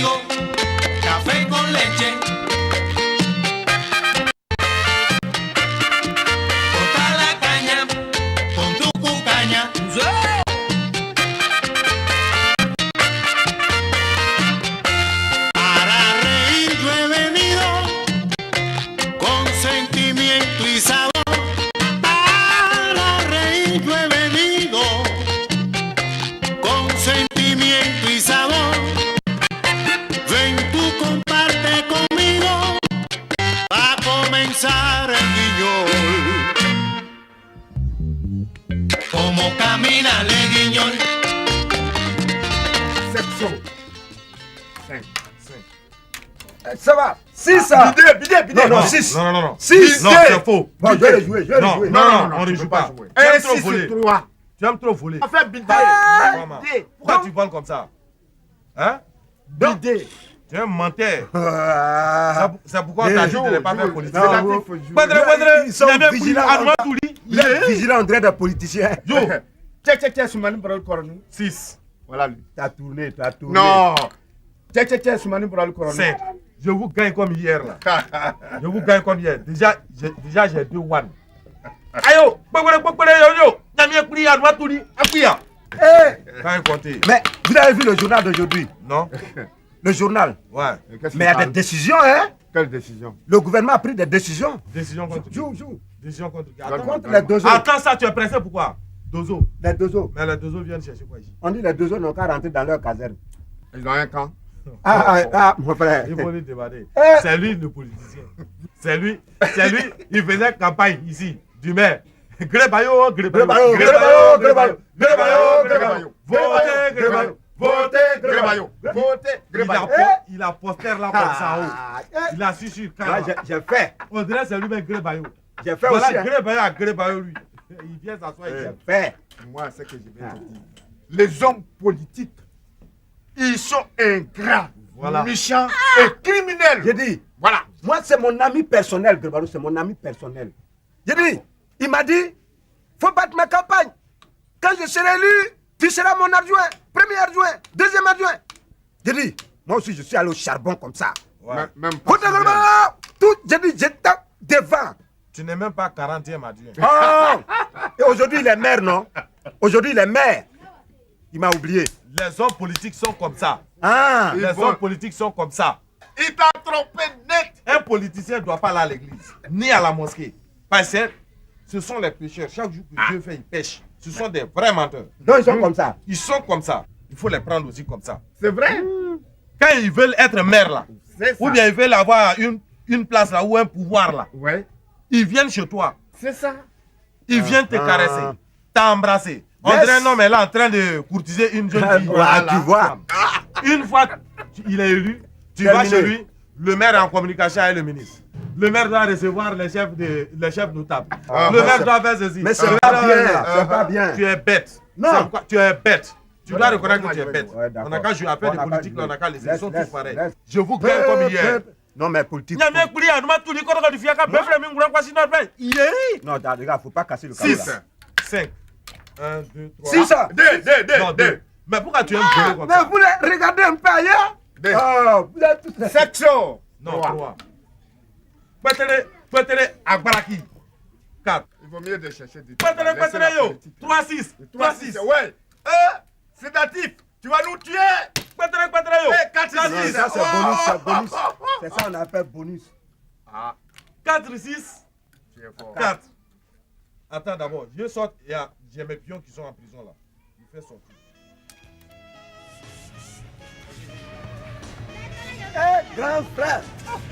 conmigo, café con leche. Corta la caña con tu cucaña. Para reír yo he venido con sentimiento y sabor. Para reír yo he venido con sentimiento y sabor. Ven tú, comparte conmigo, va a comenzar el guiñol. Como camina el guiñol. Section 5. Ça va 6 ça. Bidé. Non, 6. Non. 6. Non, c'est faux. Bon, je vais jouer. Non, on ne joue pas. Tu aimes trop voler. Tu aimes trop voler. On fait bidé. Pourquoi tu voles comme ça? Hein? Bidé. Tu es un menteur. C'est pourquoi on t'a dit de ne pas faire politique. Ils sont vigilants en droit des politiciens. Yo, Tiens, Soumani pour le coroner. 6. Voilà lui. T'as tourné. Non. Tiens, Soumani pour le coroner. 5. Je vous gagne comme hier là. Je vous gagne comme hier. Déjà j'ai 2-1. Ayo, yo. Mais vous avez vu le journal d'aujourd'hui? Non. Le journal. Ouais. Mais il y a des décisions, hein? Quelle décision? Le gouvernement a pris des décisions. Décision contre qui? Joue. Décision contre qui? Contre les deux autres. Attends ça, tu es pressé pourquoi? Dozo. Les deux autres. Mais les Dozo viennent chercher quoi ici? On dit les deux autres n'ont qu'à rentrer dans leur caserne. Ils ont un camp. Mon frère. Il faut lui demander. C'est lui le politicien. C'est lui. Il faisait campagne ici, du maire. Grébayo. Votez Grébayo. Il a poster là comme ça en haut. Il a su sur Là, j'ai fait. On dirait c'est lui-même Grébayo. J'ai fait Voilà, aussi. Hein. Grébayo lui. Il vient s'asseoir ici. J'ai fait. Moi, c'est que je vais te dire. Les hommes politiques, ils sont ingrats, Voilà. méchants et criminels. J'ai dit, Voilà. moi c'est mon ami personnel, Grébayo, c'est mon ami personnel. J'ai dit, il m'a dit, faut battre ma campagne. Quand je serai élu, tu seras mon adjoint, premier adjoint, deuxième adjoint. J'ai dit, moi aussi je suis allé au charbon comme ça. Ouais. Même pas. Faut tout, j'ai dit, je tape devant. Tu n'es même pas 40e adjoint. Oh! Et aujourd'hui il est maire, non? Aujourd'hui il est maire. Il m'a oublié. Les hommes politiques sont comme ça. Ah! Les hommes politiques sont comme ça. Il t'a trompé net. Un politicien ne doit pas aller à l'église, ni à la mosquée. Parce que ce sont les pécheurs. Chaque jour que Dieu fait, ils pêchent. Ce sont des vrais menteurs. Donc ils sont comme ça. Ils sont comme ça. Il faut les prendre aussi comme ça. C'est vrai. Quand ils veulent être maire là, C'est ça. ou bien ils veulent avoir une place là, ou un pouvoir là, Ouais. ils viennent chez toi. C'est ça. Ils viennent te caresser, t'embrasser. On Yes. dirait un homme est là en train de courtiser une jeune fille. Voilà, tu vois. Une fois qu'il est élu, tu vas chez lui, le maire est en communication avec le ministre. Le maire doit recevoir les chefs notables. Le maire doit faire ceci. Mais c'est Le pas maire bien, doit- c'est pas bien. Tu es bête. Non. C'est pourquoi tu es bête. Tu dois reconnaître que tu es Ouais, bête. ouais, d'accord. On n'a qu'à jouer à faire On des n'a pas politiques, joué. on n'a qu'à laisser. Ils Laisse, sont tous laisse, pareils. laisse. Je vous gagne comme hier. Non, mais politique. Nyamie Koulian, nous m'a tout dit qu'on a du fiacre, bœuf, les mingouins, quoi, sinon, ben, il est. Non, les gars, faut pas casser le câble. 6, 5, 1, 2, 3. 6 ça. Non, 2. Mais pourquoi tu aimes voler comme Mais ça? vous les regardez un peu ailleurs. Deux. Oh, vous êtes tous les... Section. Non, 3. Pétele, Agbaraki. 4. Il vaut mieux de chercher du Pétele, yo. 3, 6. 3, 6. Ouais. Sédatif. Tu vas nous tuer. Pétele, yo. 4, Non, ça c'est bonus, c'est bonus. C'est ça on appelle bonus. 4, 6. Tu es fort. 4. Attends d'abord, je sors, j'ai mes pions qui sont en prison là. Il fait sortir. Grand frère.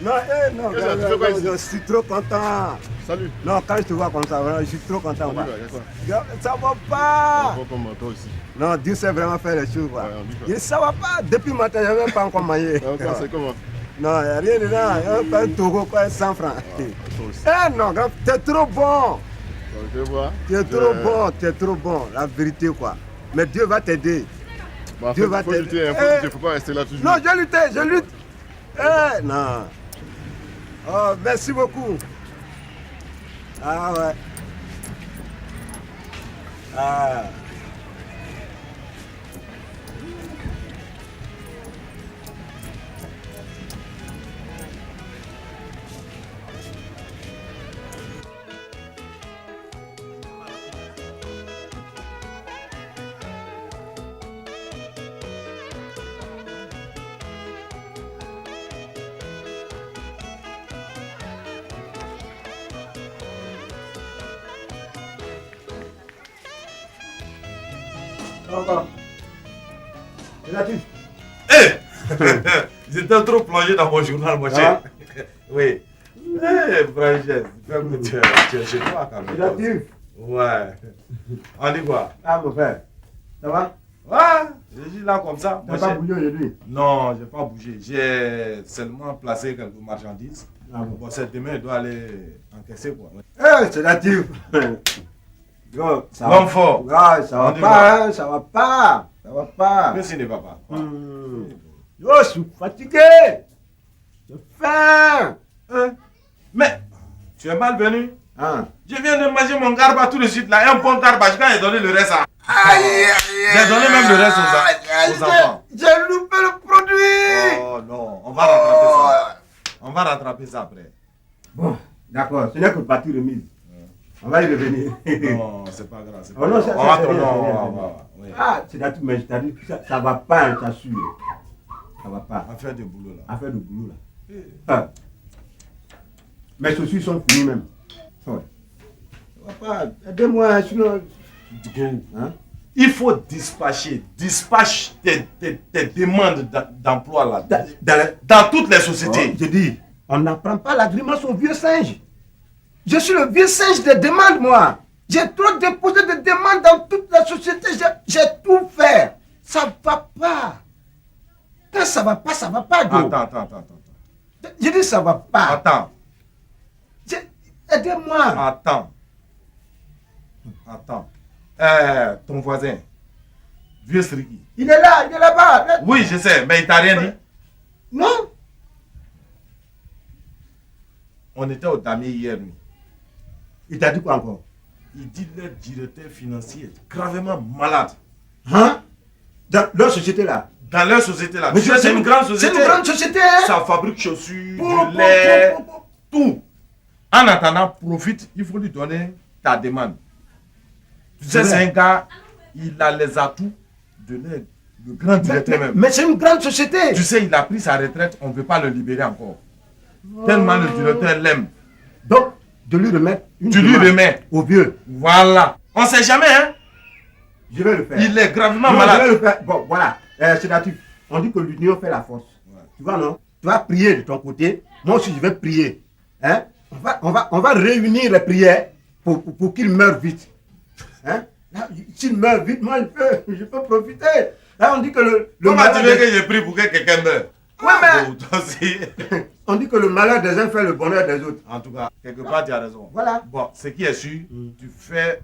Non, non, Qu'est-ce que tu fais quoi ici? je suis trop content. Salut. Non, quand je te vois comme ça, vraiment, je suis trop content. On y va, quoi. y a quoi? Ça va pas. Bon, comme toi aussi. Non, Dieu sait vraiment faire les choses. Quoi. Ouais, on dit quoi? Et ça va pas. Depuis le matin, je n'ai même pas encore maillé. C'est comment? Non, il n'y a rien dedans. Il y a un Togo, quoi, 100 francs. Toi aussi. Eh non, grand, t'es trop bon. Je vois. T'es trop bon, t'es trop bon. La vérité, quoi. Mais Dieu va t'aider. Bah, Dieu va faut t'aider. lutter, faut lutter, faut pas rester là toujours. Non, je lutte. Eh, non. Oh, merci beaucoup. Ah ouais. Ah. Relatif. J'étais trop plongé dans mon journal, mon cher. Oui. Franchise, tu es chez toi quand même. Relatif. Ouais. On dit quoi? Ah, mon frère. Ça va? Ouais, je suis là comme ça. Tu n'as pas bougé aujourd'hui? Non, je n'ai pas bougé. J'ai seulement placé quelques marchandises. Ah bon. Bon, cette demain, je dois aller encaisser quoi. C'est relatif. Yo, ça L'homme va. fort. Ah, ça va On dit pas, hein, ça va pas. Ça va pas. Qu'est-ce qui ne va pas? Yo, je suis fatigué. J'ai faim. Mais, tu es malvenu. Hein? Je viens de manger mon garba tout de suite là. Un bon garba, je vais donner le reste à. J'ai donné même le reste aux enfants. J'ai loupé le produit. Oh non, on va rattraper ça. On va rattraper ça après. Bon, d'accord, ce n'est que partie remise. On va y revenir. Non, c'est pas grave. Oh non, ça, on va c'est rien, non, c'est rien, on c'est va. rien. Oui. Ah, c'est là tout, mais je t'ai dit que ça va pas, hein, t'assure. Ça va pas. On fait du boulot là. À faire du boulot là. Ah. Mes chaussures sont finies même. Ouais. Ça va pas. Aidez-moi, sinon. Hein? Il faut dispatcher tes demandes d'emploi là. Dans toutes les sociétés. Oh, je dis, on n'apprend pas la grimace au vieux singe. Je suis le vieux singe des demandes, moi. J'ai trop déposé de demandes dans toute la société. J'ai tout fait. Ça va pas. Quand ça va pas, ça va pas, Joe. Attends. Je dis, ça va pas. Attends. Aidez-moi. Attends. Ton voisin, vieux Sriki. Il est là-bas. Oui, je sais, mais il t'a rien dit. Non. On était au damier hier nuit. Il t'a dit quoi encore? Il dit le directeur financier est gravement malade. Hein? Dans leur société là. Dans leur société là. Mais Tu sais, c'est une grande société. C'est une grande société, hein? Ça fabrique chaussures, du lait, tout. En attendant, profite, il faut lui donner ta demande. Tu sais, c'est un gars, il a les atouts de le grand directeur même. Mais c'est une grande société. Tu sais, il a pris sa retraite, on ne peut pas le libérer encore. Tellement le directeur l'aime. Donc, de lui remettre une Tu lui demande remets. au vieux. Voilà. On ne sait jamais, hein. Je vais le faire. Il est gravement Non, malade. je vais le faire. Bon, voilà. C'est natif. On dit que l'union fait la force. Ouais. Tu vois, non? Tu vas prier de ton côté. Moi aussi, je vais prier. Hein? On va réunir les prières pour qu'il meure vite. Hein? S'il meurt vite, moi, je peux profiter. Là, on dit que le Comment malheur tu veux que je prie pour que quelqu'un meure? Ouais, mais... Bon, toi aussi. On dit que le malheur des uns fait le bonheur des autres. En tout cas, quelque part, tu as raison. Voilà. Bon, ce qui est sûr, tu fais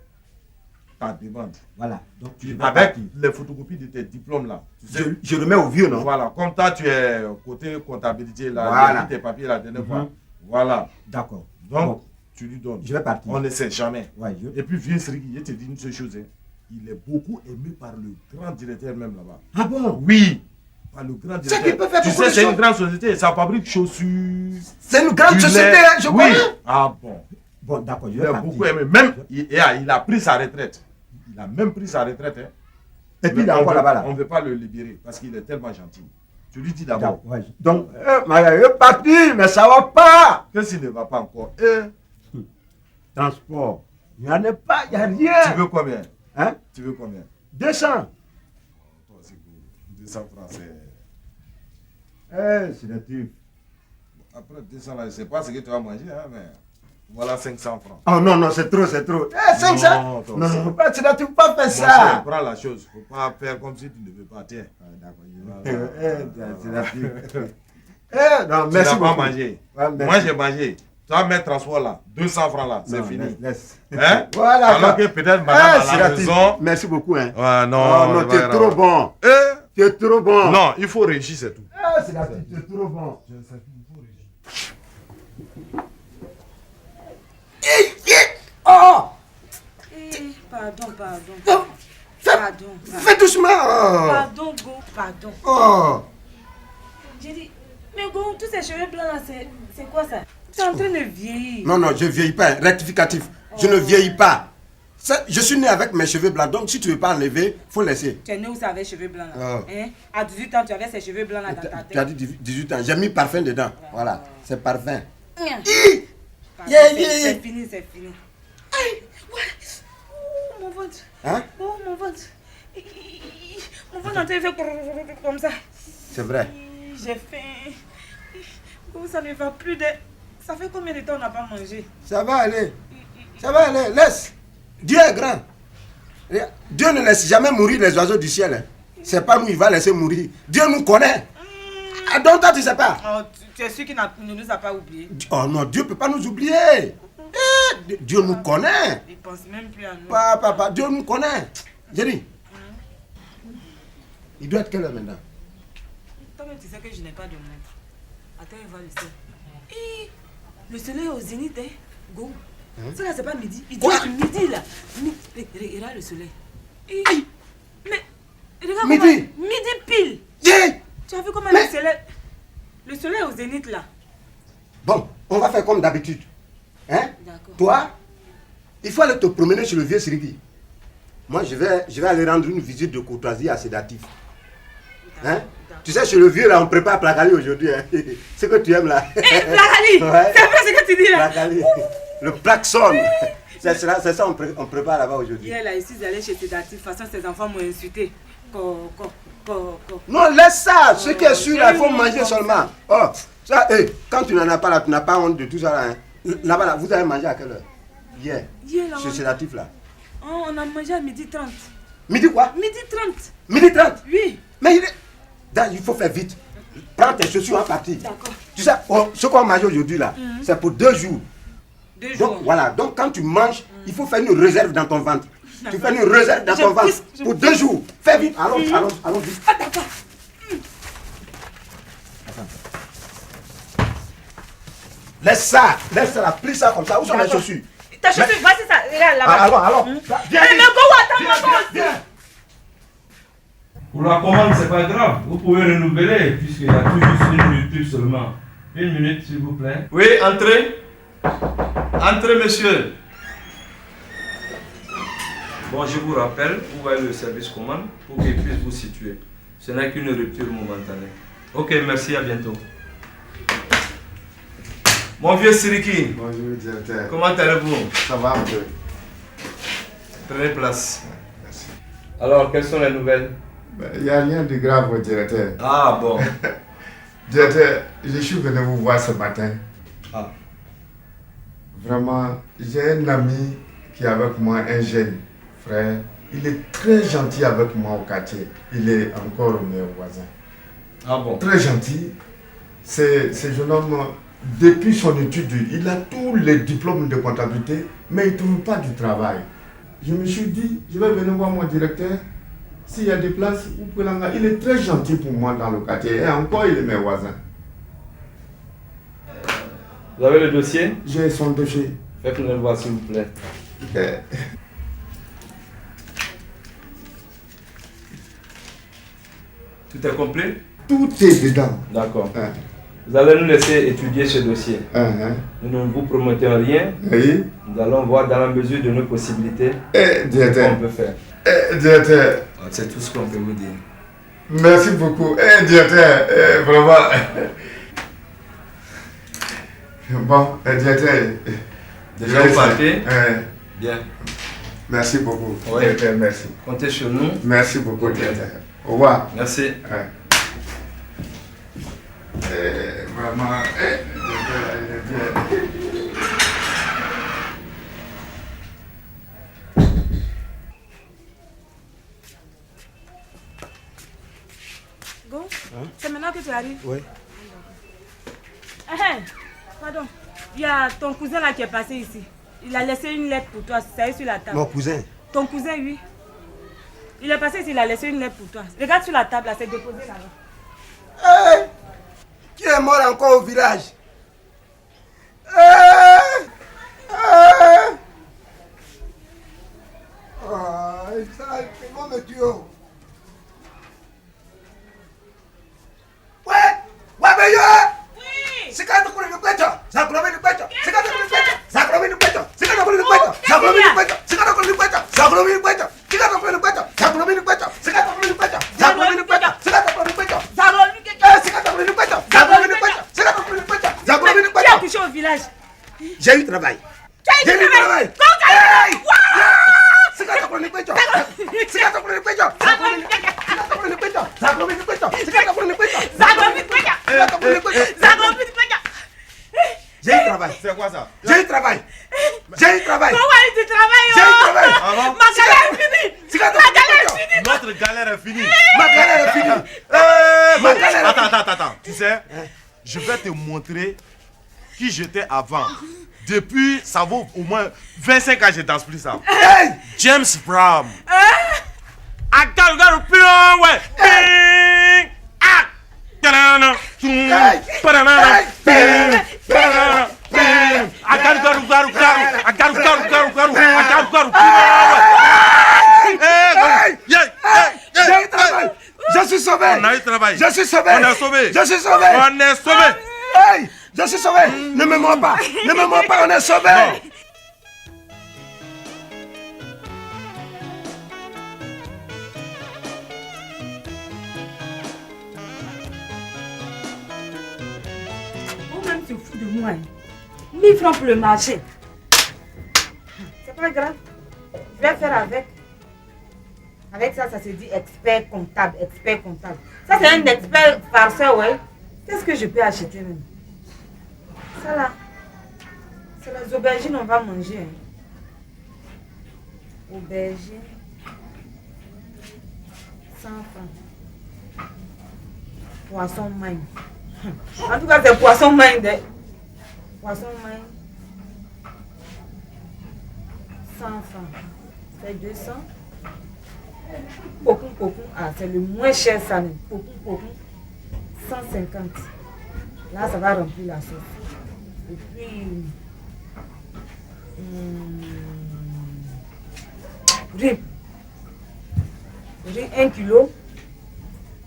ta demande. Voilà. Donc, avec les photocopies de tes diplômes là. Tu sais, je le mets au vieux, non? Voilà. Comme toi, tu es côté comptabilité là, voilà. tes papiers la dernière fois. Voilà. D'accord. Donc, bon. Tu lui donnes. Je vais partir. On ne sait jamais. Ouais, Et puis, viens Sriki, je te dis une seule chose. Hein. Il est beaucoup aimé par le grand directeur même là-bas. Ah bon? Oui. Par le grand directeur. Qu'il peut faire tu sais, c'est une grande société. Ça fabrique chaussures. C'est une grande société, hein, je oui. connais. Ah bon. Bon, d'accord, je Il vais est partir. beaucoup aimé. Même, il a pris sa retraite. Il a même pris sa retraite. Hein. Et puis, il est encore là-bas. On ne veut pas le libérer parce qu'il est tellement gentil. Tu lui dis d'abord. Ouais. Donc, je vais partir, mais ça va pas. Qu'est-ce qui ne va pas encore? Transport. Il n'y en a pas, il n'y a rien. Tu veux combien? Hein? Tu veux combien? 200. 200 francs, c'est... C'est natif. Après 200 là, je ne sais pas ce que tu vas manger, hein, mais... Voilà 500 francs. Oh non, non, c'est trop, c'est trop. 500? Non, c'est natif, pas faire ça. Prends la chose, il ne faut pas faire comme si tu ne veux pas. Tiens. D'accord, c'est natif. Non, merci tu n'as beaucoup. pas mangé. Ouais, moi, j'ai mangé. Tu vas mettre transport là, 200 francs là, c'est fini. Laisse. Hein? Voilà. Alors que peut-être madame à la maison... Merci beaucoup. Hein. Ouais, non, non, tu es trop bon. Tu es trop bon. Non, il faut réussir, c'est tout. C'est natif, tu es trop bon. Il faut réussir. Oh! Pardon. Fais doucement. Pardon, Go, pardon. Oh! J'ai dit, mais Go, tous ces cheveux blancs là, c'est quoi ça? Tu es en train de vieillir. Non, je ne vieillis pas. Rectificatif. Je ne vieillis pas. Je suis né avec mes cheveux blancs, donc si tu ne veux pas enlever, il faut laisser. Tu es né où ça avec cheveux blancs là? Hein? À 18 ans, tu avais ces cheveux blancs là dans ta tête. Tu as dit 18 ans. J'ai mis parfum dedans. Voilà, c'est parfum. C'est fini. Aïe, ouais. Oh, mon ventre. Hein? Oh, mon ventre. Mon ventre entier fait comme ça. C'est vrai. J'ai faim. Oh, ça ne va plus de... Ça fait combien de temps on n'a pas mangé? Ça va aller. Ça va aller. Laisse. Dieu est grand. Dieu ne laisse jamais mourir les oiseaux du ciel. Hein. C'est pas nous, il va laisser mourir. Dieu nous connaît. Ah, donc toi, tu sais pas. Oh, tu es sûr qu'il ne nous a pas oubliés? Oh non, Dieu ne peut pas nous oublier. Dieu nous connaît. Il ne pense même plus à nous. Papa, Dieu nous connaît. J'ai dit. Il doit être quelle heure maintenant? Toi-même, tu sais que je n'ai pas de montre. Attends, il va le ciel. Le soleil est au zénith, hein? Go. Ça là, c'est pas midi. Il dit midi là. Regarde le soleil. Mais regarde midi. Comment... Midi pile. Yeah. Tu as vu comment Mais... le soleil est au zénith là. Bon, on va faire comme d'habitude. Hein? D'accord. Toi, il faut aller te promener sur le vieux Sirigi. Moi, je vais aller rendre une visite de courtoisie à Sédatif. Hein? Tu sais, chez le vieux, là, on prépare Plakali aujourd'hui. Hein? Ce que tu aimes, là. Plakali. Ouais. C'est vrai ce que tu dis, là. Plakali. Le plaxon. C'est ça on prépare là-bas aujourd'hui. Hier, là, ici, j'allais chez Sédatif. De toute façon, ses enfants m'ont insulté. Non, laisse ça. Ce qui est sûr, là, il faut manger seulement. Oh, ça, quand tu n'en as pas, là, tu n'as pas honte de tout ça, là. Hein? Là-bas, là, vous avez mangé à quelle heure? Hier. Là, chez Sédatif, là. Oh, on a mangé à 12h30. Midi quoi? 12h30. 12h30? Oui. Mais il faut faire vite. Prends tes chaussures en partie. D'accord. Tu sais, ce qu'on mange aujourd'hui là, c'est pour 2 jours. 2 jours. Donc voilà, donc quand tu manges, il faut faire une réserve dans ton ventre. Tu fais une réserve dans ton ventre pour 2 jours. Fais vite, allons vite. Ah d'accord. Laisse ça là, plie ça comme ça. Où sont les chaussures? Ta chaussure, voici ça, regarde là-bas. Alors. Mais go, attends-moi aussi. Pour la commande, c'est pas grave. Vous pouvez renouveler, puisqu'il y a tout juste 1 minute seulement. 1 minute, s'il vous plaît. Oui, entrez. Entrez, monsieur. Bon, je vous rappelle, où va le service commande pour qu'il puisse vous situer. Ce n'est qu'une rupture momentanée. Ok, merci, à bientôt. Mon vieux Siriki. Bonjour, directeur. Comment allez-vous? Ça va un peu. Prenez place. Merci. Alors, quelles sont les nouvelles? Il n'y a rien de grave, directeur. Ah bon. Directeur, je suis venu vous voir ce matin. Ah. Vraiment, j'ai un ami qui est avec moi, un jeune frère. Il est très gentil avec moi au quartier. Il est encore mes voisins. Ah bon. Très gentil. Ce jeune homme, depuis son étude, il a tous les diplômes de comptabilité, mais il ne trouve pas du travail. Je me suis dit, je vais venir voir mon directeur. S'il y a des places, vous pouvez l'engager. Il est très gentil pour moi dans le quartier. Et encore, il est mes voisins. Vous avez le dossier? J'ai son dossier. Faites-le le voir, s'il vous plaît. Tout est complet? Tout est dedans. D'accord. Vous allez nous laisser étudier ce dossier. Nous ne vous promettons rien. Oui. Nous allons voir dans la mesure de nos possibilités directeur. ce qu'on peut faire. Directeur. C'est tout ce qu'on peut vous dire. Merci beaucoup. Directeur, vraiment. Bon, directeur. Déjà vous partez? Bien. Merci beaucoup. Oui. Directeur, merci. Comptez sur nous. Merci beaucoup, directeur. Au revoir. Merci. Vraiment, Go. C'est maintenant que tu arrives? Oui. Pardon. Il y a ton cousin là qui est passé ici. Il a laissé une lettre pour toi. C'est sur la table. Mon cousin. Ton cousin, oui. Il est passé ici, il a laissé une lettre pour toi. Regarde sur la table là, c'est déposé là-bas. Qui est mort encore au village? Comment me tuer? Ouais, mais Oui. c'est quand on le pecho, ça prend le pecho, c'est quand on le pecho, ça prend le pecho, c'est quand on le pecho, ça prend le pecho, c'est quand on le pecho, ça prend le pecho, c'est quand on le pecho, ça prend le pecho, c'est quand on le pecho, ça prend le pecho, c'est quand on le pecho, ça prend le pecho, c'est quand on le pecho, ça prend le pecho, c'est quand on le pecho, ça prend le pecho. Qui a touché au village? J'ai eu travail. J'ai eu travail. C'est quand on le pecho, c'est quand on le pecho, ça prend le pecho, J'ai un travail. C'est quoi ça? J'ai un travail. J'ai un travail. Comment tu travailles? J'ai un travail. Ah bon? Ma galère est finie. Ma galère est finie. Notre galère est finie. Ma galère est finie. Ma galère est finie. Attends. Tu sais, je vais te montrer qui j'étais avant. Depuis, ça vaut au moins 25 ans que je danse plus ça. Hey! James Brown. I gotta put on way. Bing! Ah! Ta-da-da! Hey! Pa-da-da-da! Hey! Bing! Pa-da-da-da! Bing! I gotta Hey! J'ai un travail. Je suis sauvé. On a eu travail. Je suis sauvé. On est sauvé. Je suis sauvé. On est sauvé. Hey! Je suis sauvé. Ne me mens pas. Ne me mens pas, on est sauvé. Non. Vous-même, tu fous de moi. 1000 francs pour le marché. C'est pas grave. Je vais faire avec. Avec ça, ça se dit expert comptable. Expert comptable. Ça, c'est un expert farceur, ouais. Qu'est-ce que je peux acheter même? Ça là. C'est les aubergines, on va manger. Hein. Aubergines. 100 francs. Poisson mine. En tout cas, c'est poisson mine. Poisson mine. 100 francs. C'est 200. Pocon. Ah, c'est le moins cher ça. Pocon. 150. Là, ça va remplir la sauce. Et puis... riz 1 kilo.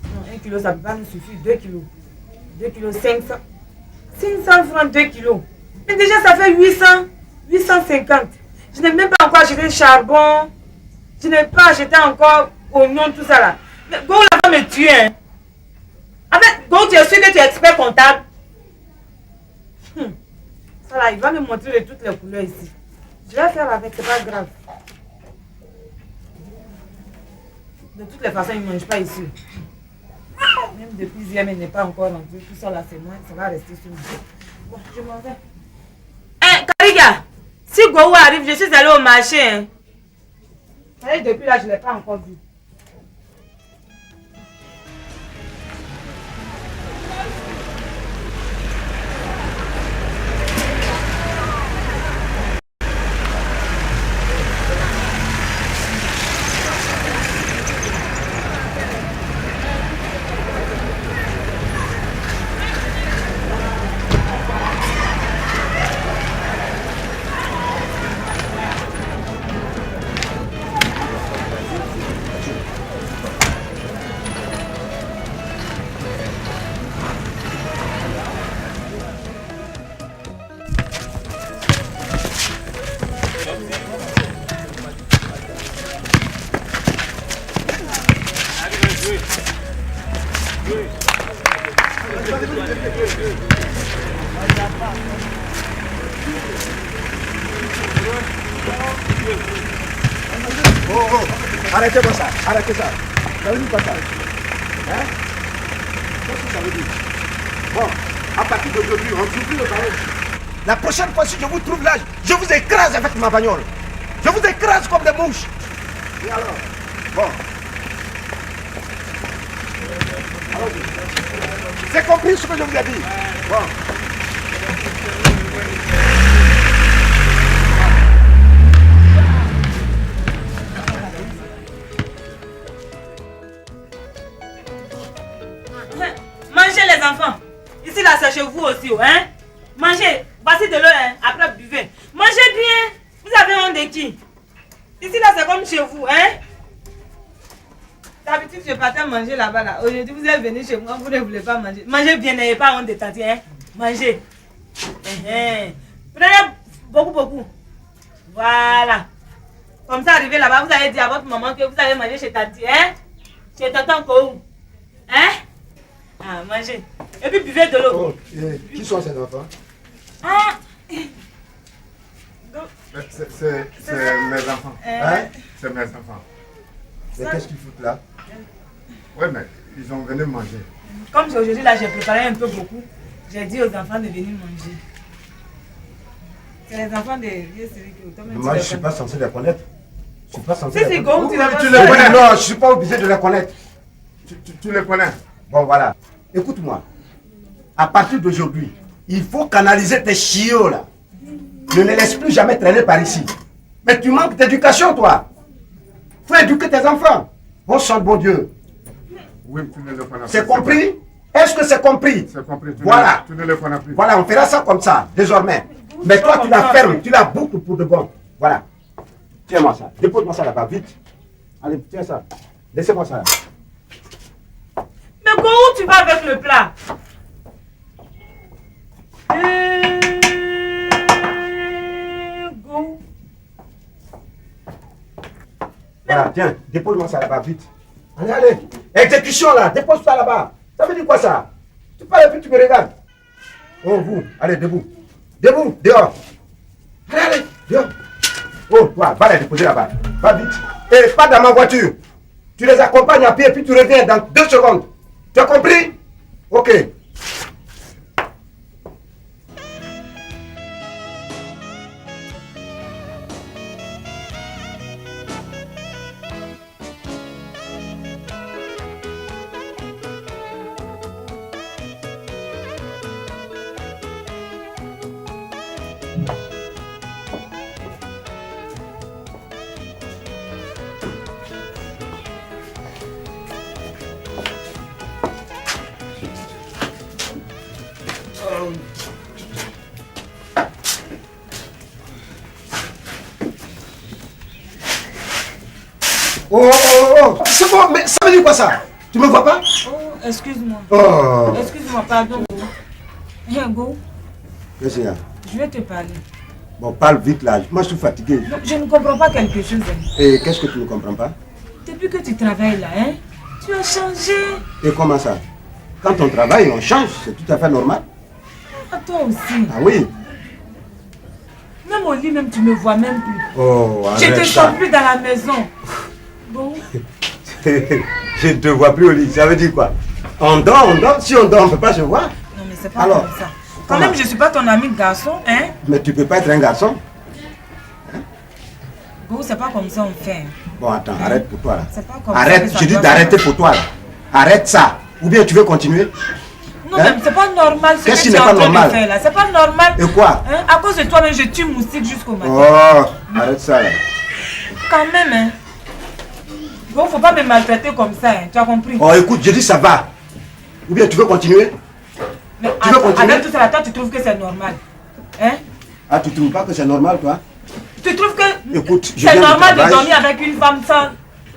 Non, 1 kilo, ça ne peut pas nous suffire. 2 kilos. 2 kilos, 500. 500 francs, 2 kilos. Mais déjà, ça fait 850. Je n'ai même pas encore acheté charbon. Je n'ai pas acheté encore oignon, tout ça là. Mais Go, là, va me tuer. Hein. En fait, Go, tu es sûr que tu es expert comptable. Ça là, il va me montrer de toutes les couleurs ici. Je vais faire avec, c'est pas grave. De toutes les façons, il ne mange pas ici. Même depuis hier, il n'est pas encore rentré. Tout ça là, c'est moi, ça va rester sur moi. Bon, je m'en vais. Hé, Kariga, si Go arrive, je suis allé au marché. Hein. Et depuis là, je ne l'ai pas encore vu. Arrêtez-moi ça, arrêtez ça. Ça veut dire quoi ça? Hein? Qu'est-ce que ça veut dire? Bon, à partir d'aujourd'hui, on ne trouve plus le ballon. La prochaine fois, si je vous trouve là, je vous écrase avec ma bagnole. Je vous écrase comme des mouches. Et alors? Bon. C'est compris ce que je vous ai dit? Bon. Mangez les enfants. Ici là c'est chez vous aussi, hein? Mangez. Voici de l'eau, hein? Après buvez. Mangez bien. Vous avez honte de qui? Ici là c'est comme chez vous, hein? D'habitude je partais manger là-bas là. Aujourd'hui vous êtes venu chez moi, vous ne voulez pas manger. Mangez bien, n'ayez pas honte de tati, hein? Mangez. Prenez beaucoup. Voilà. Comme ça arrivez là-bas, vous allez dire à votre maman que vous allez manger chez tati, hein? Chez tonton Kou. Hein? Ah, mangez. Et puis buvez de l'eau. Oh, qui sont ces enfants? Ah! C'est mes enfants. Hein? C'est mes enfants. Mais qu'est-ce qu'ils foutent là? Oui, mais Ils ont venu manger. Comme c'est aujourd'hui, là, j'ai préparé un peu beaucoup. J'ai dit aux enfants de venir manger. C'est les enfants de vieux séries que toi-même. Moi, je ne suis pas censé les connaître. Je ne suis pas censé Si, les c'est connaître. comme tu l'as Tu les connais? Non, je ne suis pas obligé de les connaître. Tu les connais? Bon, voilà. Écoute-moi. À partir d'aujourd'hui, il faut canaliser tes chiots, là. Ne les laisse plus jamais traîner par ici. Mais tu manques d'éducation, toi. Il faut éduquer tes enfants. Bon sang de bon Dieu. Oui, tu ne les connais pas. C'est compris? Est-ce que c'est compris? C'est compris. Voilà. Tu ne les connais plus. Voilà, on fera ça comme ça, désormais. Mais toi, tu la fermes, tu la boucles pour de bon. Voilà. Tiens-moi ça. Dépose-moi ça là-bas, vite. Allez, tiens ça. Laissez-moi ça là. Mais où tu vas avec le plat? Go. Voilà, tiens, dépose-moi ça là-bas, vite. Allez, allez. Exécution là, dépose ça là-bas. Ça veut dire quoi ça? Tu parles et puis tu me regardes. Oh, vous, allez, debout. Debout, dehors. Allez, allez, dehors. Oh, toi, va les déposer là-bas. Va vite. Et pas dans ma voiture. Tu les accompagnes à pied et puis tu reviens dans 2 secondes. Tu as compris? Ok. Oh, oh, oh, c'est bon, mais ça veut dire quoi ça? Tu me vois pas? Oh, excuse-moi. Oh. Excuse-moi, pardon. Go. Qu'est-ce qu'il y a? Je vais te parler. Bon, parle vite là, moi je suis fatigué. Non, je ne comprends pas quelque chose. Et qu'est-ce que tu ne comprends pas? Depuis que tu travailles là, hein, tu as changé. Et comment ça? Quand on travaille, on change, c'est tout à fait normal. À toi aussi. Ah oui? Même au lit, même tu me vois même plus. Oh, Je arrête te ça. sens plus dans la maison. Bon. Je ne te vois plus au lit, ça veut dire quoi? On dort. Si on dort, on ne peut pas se voir. Non, mais c'est pas Alors, comme ça. Quand même, je ne suis pas ton ami garçon, hein. Mais tu ne peux pas être un garçon. Go, c'est pas comme ça on fait. Bon, attends, arrête pour toi là. C'est pas comme ça Arrête, que ça je dis doit d'arrêter se pour toi là. Arrête ça. Ou bien tu veux continuer? Non, mais c'est pas normal ce que Qu'est-ce qui tu n'est es en pas train normal? de faire là. C'est pas normal. Et quoi? Hein? À cause de toi, même je tue moustique jusqu'au matin. Oh, arrête ça là. Quand même, hein. Bon, faut pas me maltraiter comme ça, hein. Tu as compris? Oh, écoute, je dis ça va. Ou bien tu veux continuer? Mais Tu veux continuer? avec tout ça, toi, tu trouves que c'est normal? Hein? Ah, tu trouves pas que c'est normal toi? Tu trouves que Écoute, je c'est viens du normal de travail. dormir avec une femme sans...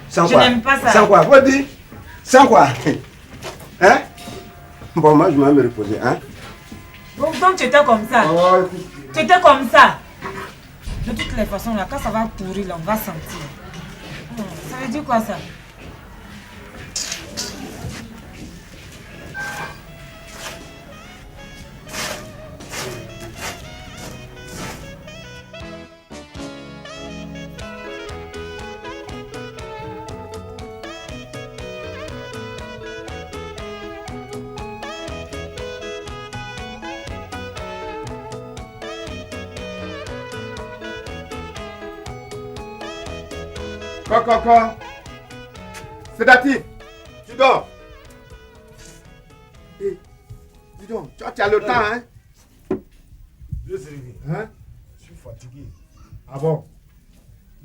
Sans Je quoi? n'aime pas ça. Sans quoi? Redis. Sans quoi? Hein? Bon, moi je vais me reposer, hein? Donc tu étais comme ça. Oh, écoute. Tu étais comme ça. De toutes les façons, là, quand ça va pourrir, là, on va sentir. Ça veut dire quoi ça? Quoi? Sédatif, tu dors. Eh, dis donc, tu as le temps, hein? Je sais, Hein? je suis fatigué. Ah bon?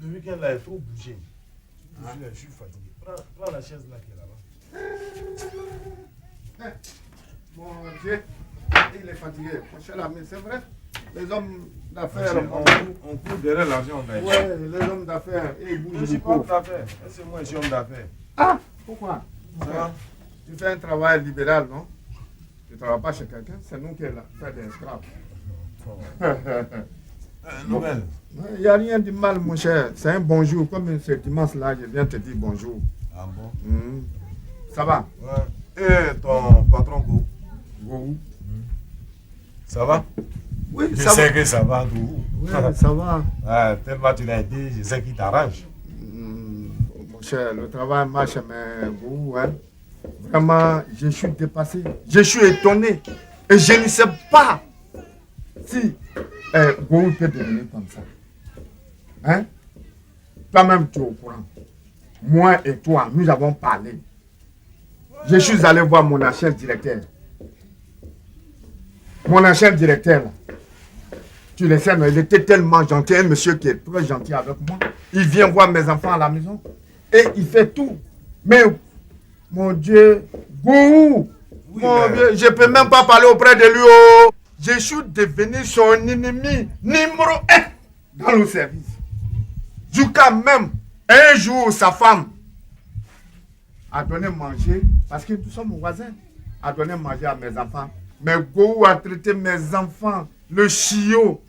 Le week-end là, il faut bouger. Je suis fatigué. Prends la chaise là qui est là-bas. Mon Dieu, il est fatigué. Mon cher ami, c'est vrai. Les hommes d'affaires, On court derrière l'argent, on gagne. ouais, les hommes d'affaires, ils Je bougent ne suis pas beaucoup. homme d'affaires. C'est moi, je suis homme d'affaires. Ah, pourquoi? Ça va? Tu fais un travail libéral, non? Tu ne travailles pas chez quelqu'un, c'est nous qui faisons des scraps. Nouvelle. Il n'y a rien de mal, mon cher. C'est un bonjour. Comme ce dimanche-là, je viens te dire bonjour. Ah bon? Ça va? Ouais. Et ton patron, go? Go. Ça va? Oui, Je ça sais va. que ça va, tout. Oui, ça va. Ah, tellement tu l'as dit, je sais qu'il t'arrange. Mon cher, le travail marche, mais go, hein. Vraiment, je suis dépassé. Je suis étonné. Et je ne sais pas si Gourou peut devenir comme ça. Hein? Toi-même, tu es au courant. Moi et toi, nous avons parlé. Je suis allé voir mon ancien directeur. Mon ancien directeur, là, tu le sais, mais il était tellement gentil, un monsieur qui est très gentil avec moi. Il vient voir mes enfants à la maison et il fait tout. Mais, mon Dieu, Gourou, mon Dieu, je ne peux même pas parler auprès de lui. Oh. Je suis devenu son ennemi numéro 1 dans le service. Jusqu'à même, un jour, sa femme a donné manger, parce que nous sommes voisins, a donné manger à mes enfants. Mais Gourou a traité mes enfants, le chiot.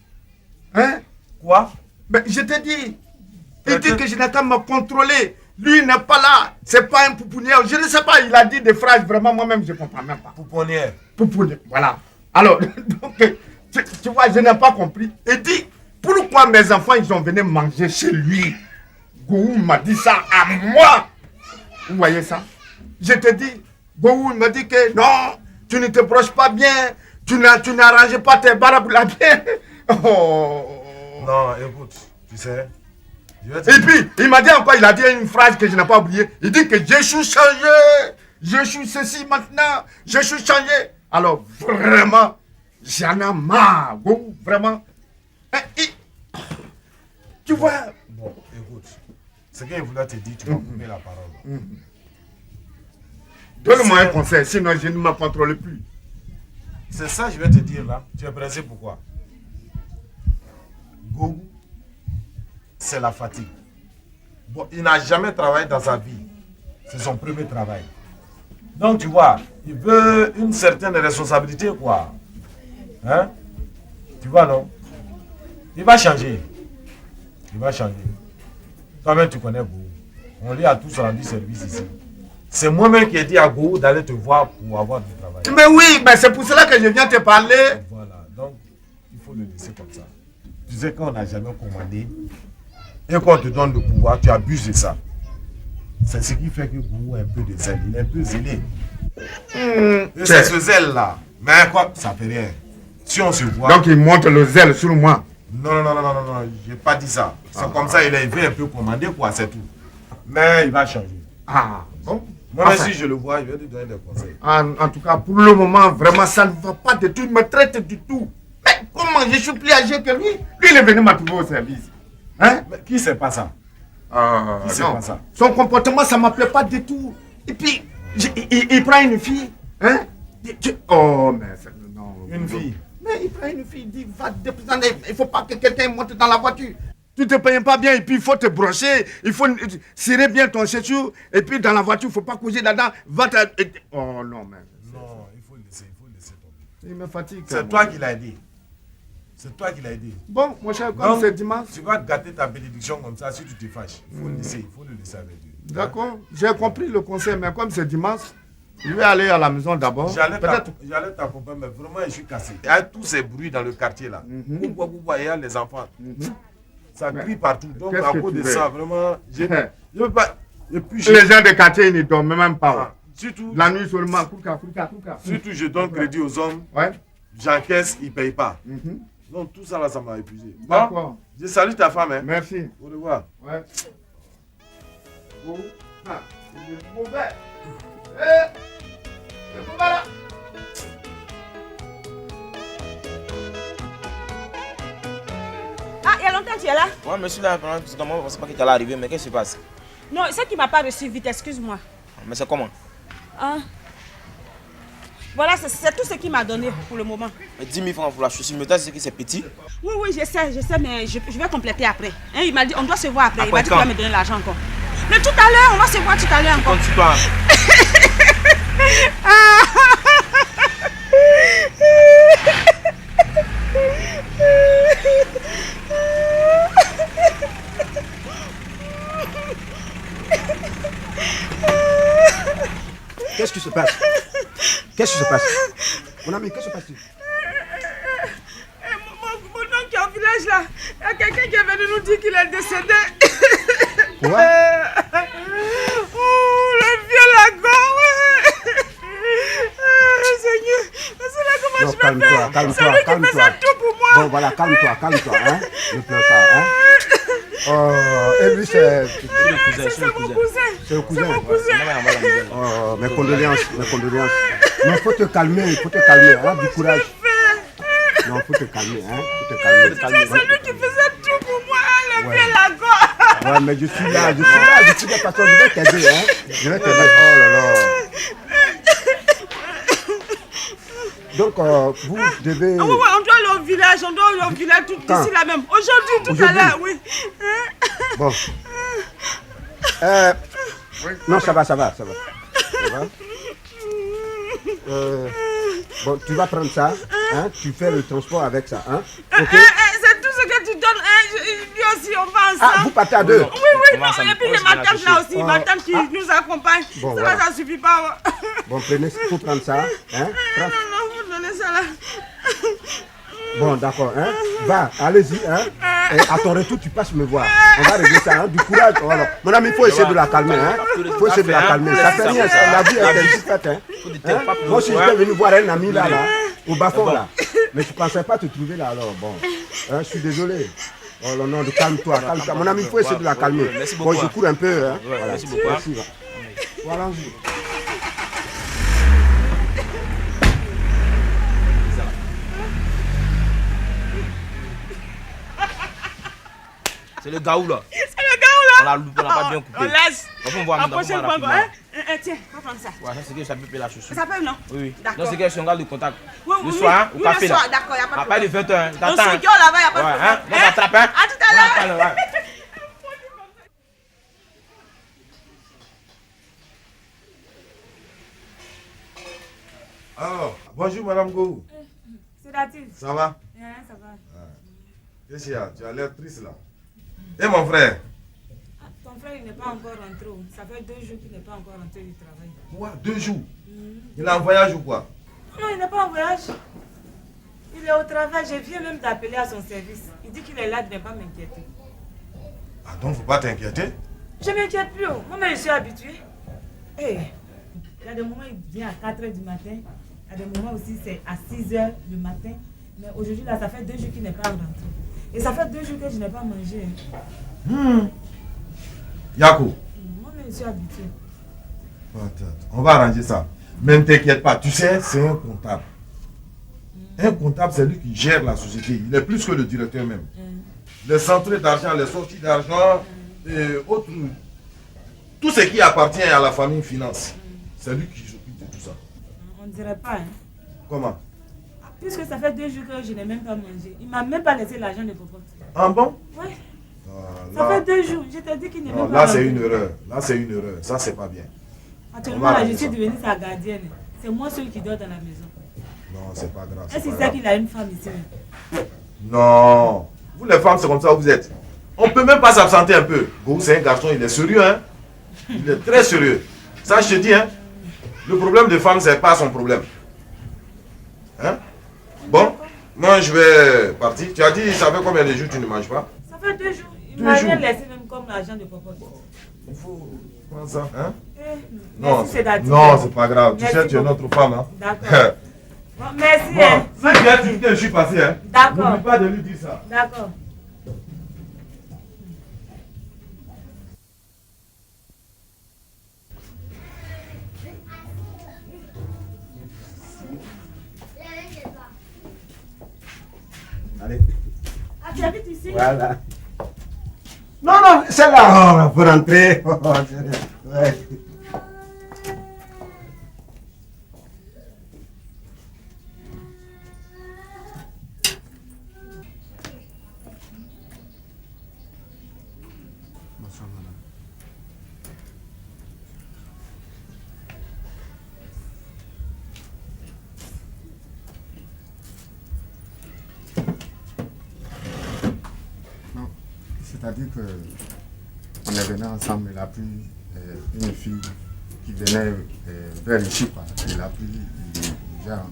Hein? Quoi? Mais je te dis, il dit que je n'ai qu'à me contrôler. Lui, il n'est pas là. C'est pas un pouponnière. Je ne sais pas, il a dit des phrases, vraiment, moi-même, je ne comprends même pas. Pouponnière. Pouponnière, voilà. Alors, donc, tu vois, je n'ai pas compris. Il dit, pourquoi mes enfants, ils ont venu manger chez lui? Gourou m'a dit ça à moi. Vous voyez ça? Je te dis, Gourou m'a dit que non, tu ne te broches pas bien, tu n'arranges pas tes baraboulas bien. Oh. Non, écoute, tu sais. Et puis, il m'a dit encore, il a dit une phrase que je n'ai pas oubliée. Il dit que je suis changé, je suis ceci maintenant, je suis changé. Alors, vraiment, j'en ai marre, Gourou, vraiment. Tu vois? Bon, écoute, ce qu'il voulait te dire, tu vas couper la parole. Donne-moi un conseil, sinon je ne me contrôle plus. C'est ça que je vais te dire là. Tu es pressé pourquoi? Gourou, c'est la fatigue. Bon, il n'a jamais travaillé dans sa vie. C'est son premier travail. Donc tu vois, il veut une certaine responsabilité quoi. Hein? Tu vois non? Il va changer. Il va changer. Toi-même tu connais Gourou. On lui a tous rendu service ici. C'est moi-même qui ai dit à Gourou d'aller te voir pour avoir du travail. Mais oui, mais c'est pour cela que je viens te parler. Voilà, donc il faut le laisser comme ça. Tu sais qu'on n'a jamais commandé et qu'on te donne le pouvoir, tu abuses de ça. C'est ce qui fait que Gourou a un peu de zèle. Il est un peu zélé. Et c'est ce zèle-là. Mais quoi, ça fait rien. Si on se voit... Donc il monte le zèle sur moi. Non, je n'ai pas dit ça. C'est comme ça, il veut un peu commander quoi, c'est tout. Mais il va changer. Ah, bon. Moi, même si je le vois, je vais te donner des conseils. En tout cas, pour le moment, vraiment, ça ne va pas du tout. Il me traite du tout. Mais comment je suis plus âgé que lui? Lui, il est venu me trouver au service. Hein? Mais qui sait pas ça? Qui sait pas ça? Son comportement, ça ne m'appelait pas du tout. Et puis, il prend une fille. Hein? Oh, mais non. Une fille? Mais il prend une fille, il dit, va déposer. Il ne faut pas que quelqu'un monte dans la voiture. Tu ne te payes pas bien et puis il faut te brocher, il faut serrer bien ton chaussure et puis dans la voiture, il ne faut pas coucher là-dedans. Oh non, mais... Non, il faut le laisser tomber. Il me fatigue. C'est toi qui l'as aidé. C'est toi qui l'as aidé. Bon, mon cher, comme c'est dimanche... Tu vas gâter ta bénédiction comme ça si tu te fâches. Il faut le laisser avec Dieu. D'accord, j'ai compris le conseil, mais comme c'est dimanche, je vais aller à la maison d'abord. J'allais t'accompagner, mais vraiment, je suis cassé. Il y a tous ces bruits dans le quartier là. Il y a les enfants. Ça crie partout. Donc, à cause de ça, vraiment, je ne veux pas. Et puis, les gens de quartier, ils ne dorment même pas. Surtout, la nuit seulement. Surtout, je donne crédit aux hommes. Ouais. J'encaisse, ils ne payent pas. Donc, tout ça là, ça m'a épuisé. D'accord. Je salue ta femme. Hein. Merci. Au revoir. Ouais. Oh. Ah, c'est mauvais. C'est mauvais là. Ah, il y a longtemps que tu es là? Ouais, monsieur là, pendant tout ce temps, je ne pensais pas que tu allais arriver, mais qu'est-ce qui se passe? Non, c'est qu'il ne m'a pas reçu vite, excuse-moi. Mais c'est comment? Hein? Voilà, c'est tout ce qu'il m'a donné pour le moment. Mais 10 000 francs pour la chaussure, mais toi, c'est que c'est petit? Oui, je sais, mais je vais compléter après. Hein, il m'a dit, on doit se voir après. Après Il m'a dit quand? qu'il va me donner l'argent encore. Mais tout à l'heure, on va se voir tout à l'heure encore. Quand tu parles. Qu'est-ce qui se passe? Qu'est-ce qui se passe? Mon ami, qu'est-ce qui se passe? Mon oncle qui est au village là, il y a quelqu'un qui est venu nous dire qu'il est décédé. Quoi? Oh, le vieux lagon, ouais. calme-toi, calme-toi, C'est lui qui calme-toi. faisait tout pour moi. Bon, voilà, calme-toi, calme-toi, hein. Ne pleure pas, hein. Oh, et lui, c'est... C'est mon cousin. C'est le cousin. C'est mon cousin. Oh, mes condoléances, mes condoléances. Mais faut te calmer, hein, du courage. Non, faut te calmer, hein, faut te calmer. C'est lui qui faisait tout pour moi, le pied, la gorge. Ouais, mais je suis là, de toute façon, je vais t'aider, hein. Je vais t'aider, oh là là. Donc, vous devez... Ah oui, on doit aller au village, tout d'ici là même. Aujourd'hui, tout à l'heure, oui. Bon. Non, ça va. Bon, tu vas prendre ça, hein, tu fais le transport avec ça, hein. Ok. C'est tout ce que tu donnes, hein. Lui aussi, on va ensemble. Ah, vous partez à deux. Oui, non, et puis ma tante là aussi, ma tante qui nous accompagne. Bon, ça voilà. va, ça suffit pas. Bon, prenez, il faut prendre ça, hein. Non, vous donnez ça là. Bon, d'accord, hein. Va, allez-y, hein. Et à ton retour, tu passes me voir. On va régler ça, hein. Du courage. Voilà. Mon ami, il faut essayer de la calmer, hein. Il faut essayer de la calmer. Ça fait rien, la vie est ainsi faite, hein. Moi, si j'étais venu voir un ami là, au bas-fond là, mais je ne pensais pas te trouver là, alors bon. Hein, je suis désolé. Oh non, non, calme-toi, calme-toi. Mon ami, il faut essayer de la calmer. Bon, je cours un peu, hein. Voilà. Merci beaucoup. Merci. Voilà. C'est le gars où là? C'est le gars où là? On l'a loupé, on l'a pas bien coupé. On laisse. On va voir La maintenant, prochaine on va fois, rapidement. tiens, on va prendre ça. Ouais, ça c'est que ça peut payer la chaussure. Ça peut, non? Oui. D'accord. Non, c'est que je suis en garde de contact. Oui, Le soir, au café le là. soir, d'accord, il n'y a pas de À part de problème. 20h, On t'attends. se gueule là-bas, il n'y a pas de Ouais, problème. hein? On s'attrape, hein? À tout à l'heure. Ouais. Alors, bonjour Madame Go. C'est Datil. Ça va? Ça va. Qu'est-ce qu'il y a? Tu as l'air triste là. Et mon frère? Ton frère, il n'est pas encore rentré. Ça fait 2 jours qu'il n'est pas encore rentré du travail. Quoi? 2 jours? Il est en voyage ou quoi? Non, il n'est pas en voyage. Il est au travail. Je viens même d'appeler à son service. Il dit qu'il est là, de ne pas m'inquiéter. Ah donc, faut pas t'inquiéter. Je ne m'inquiète plus. Moi-même, je suis habituée. Hey. Il y a des moments, il vient à 4h du matin. Il y a des moments aussi, c'est à 6h du matin. Mais aujourd'hui, là, ça fait 2 jours qu'il n'est pas rentré. Et ça fait 2 jours que je n'ai pas mangé. Yako, Moi-même, je suis habituée. on va arranger ça. Mais ne t'inquiète pas, tu sais, c'est un comptable. Un comptable, c'est lui qui gère la société. Il est plus que le directeur même. Les entrées d'argent, les sorties d'argent, et autres. Tout ce qui appartient à la famille finance, c'est lui qui s'occupe de tout ça. On ne dirait pas, hein. Comment? Puisque ça fait 2 jours que je n'ai même pas mangé. Il ne m'a même pas laissé l'argent de popote. Ah bon? Oui. Là, Ça fait 2 jours. Je t'ai dit qu'il n'est non, même pas là c'est rentré. une erreur. Là c'est une erreur. Ça c'est pas bien. Actuellement, là, je suis devenue sa gardienne. C'est moi seul qui dort dans la maison. Non, c'est pas grave. Est-ce c'est qu'il pas sait grave. qu'il a une femme ici? Non. Vous les femmes, c'est comme ça que vous êtes. On peut même pas s'absenter un peu. Go, c'est un garçon, il est sérieux, hein. Il est très sérieux. Ça, je te dis, hein. Le problème des femmes, c'est pas son problème. Hein? Bon, moi je vais partir. Tu as dit, ça fait combien de jours que tu ne manges pas? Ça fait 2 jours. Il 2 m'a rien jours. laissé même comme l'argent de popote. Il faut prendre ça, hein? Merci, Non, c'est Dati. non, c'est pas grave. Tu Merci sais, tu es beaucoup. notre femme, hein. D'accord. Bon, merci, Bon, hein. si tu as dit que je suis passé, hein. D'accord. N'oublie pas de lui dire ça. D'accord. Allez. Ah, tu habites ici? Voilà. Non, non, c'est là, on peut rentrer. Ouais. Bonsoir, madame. Non, c'est-à-dire que on est venu ensemble, il a pris une fille qui venait vers ici, quoi. Il a pris, il vient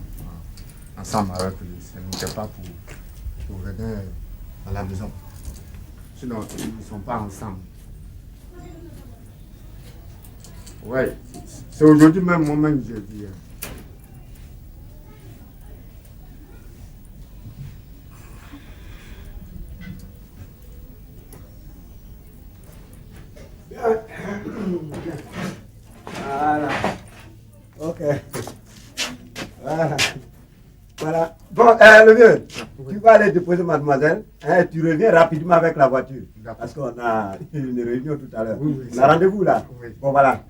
ensemble avec lui. Ce n'était pas pour venir à la maison. Sinon, ils ne sont pas ensemble. Ouais, c'est aujourd'hui même moi-même j'ai dit. Voilà. Voilà. Bon, le vieux, tu vas aller déposer mademoiselle. Hein, tu reviens rapidement avec la voiture. Parce qu'on a une réunion tout à l'heure. Oui, on a rendez-vous là. Oui. Bon, voilà.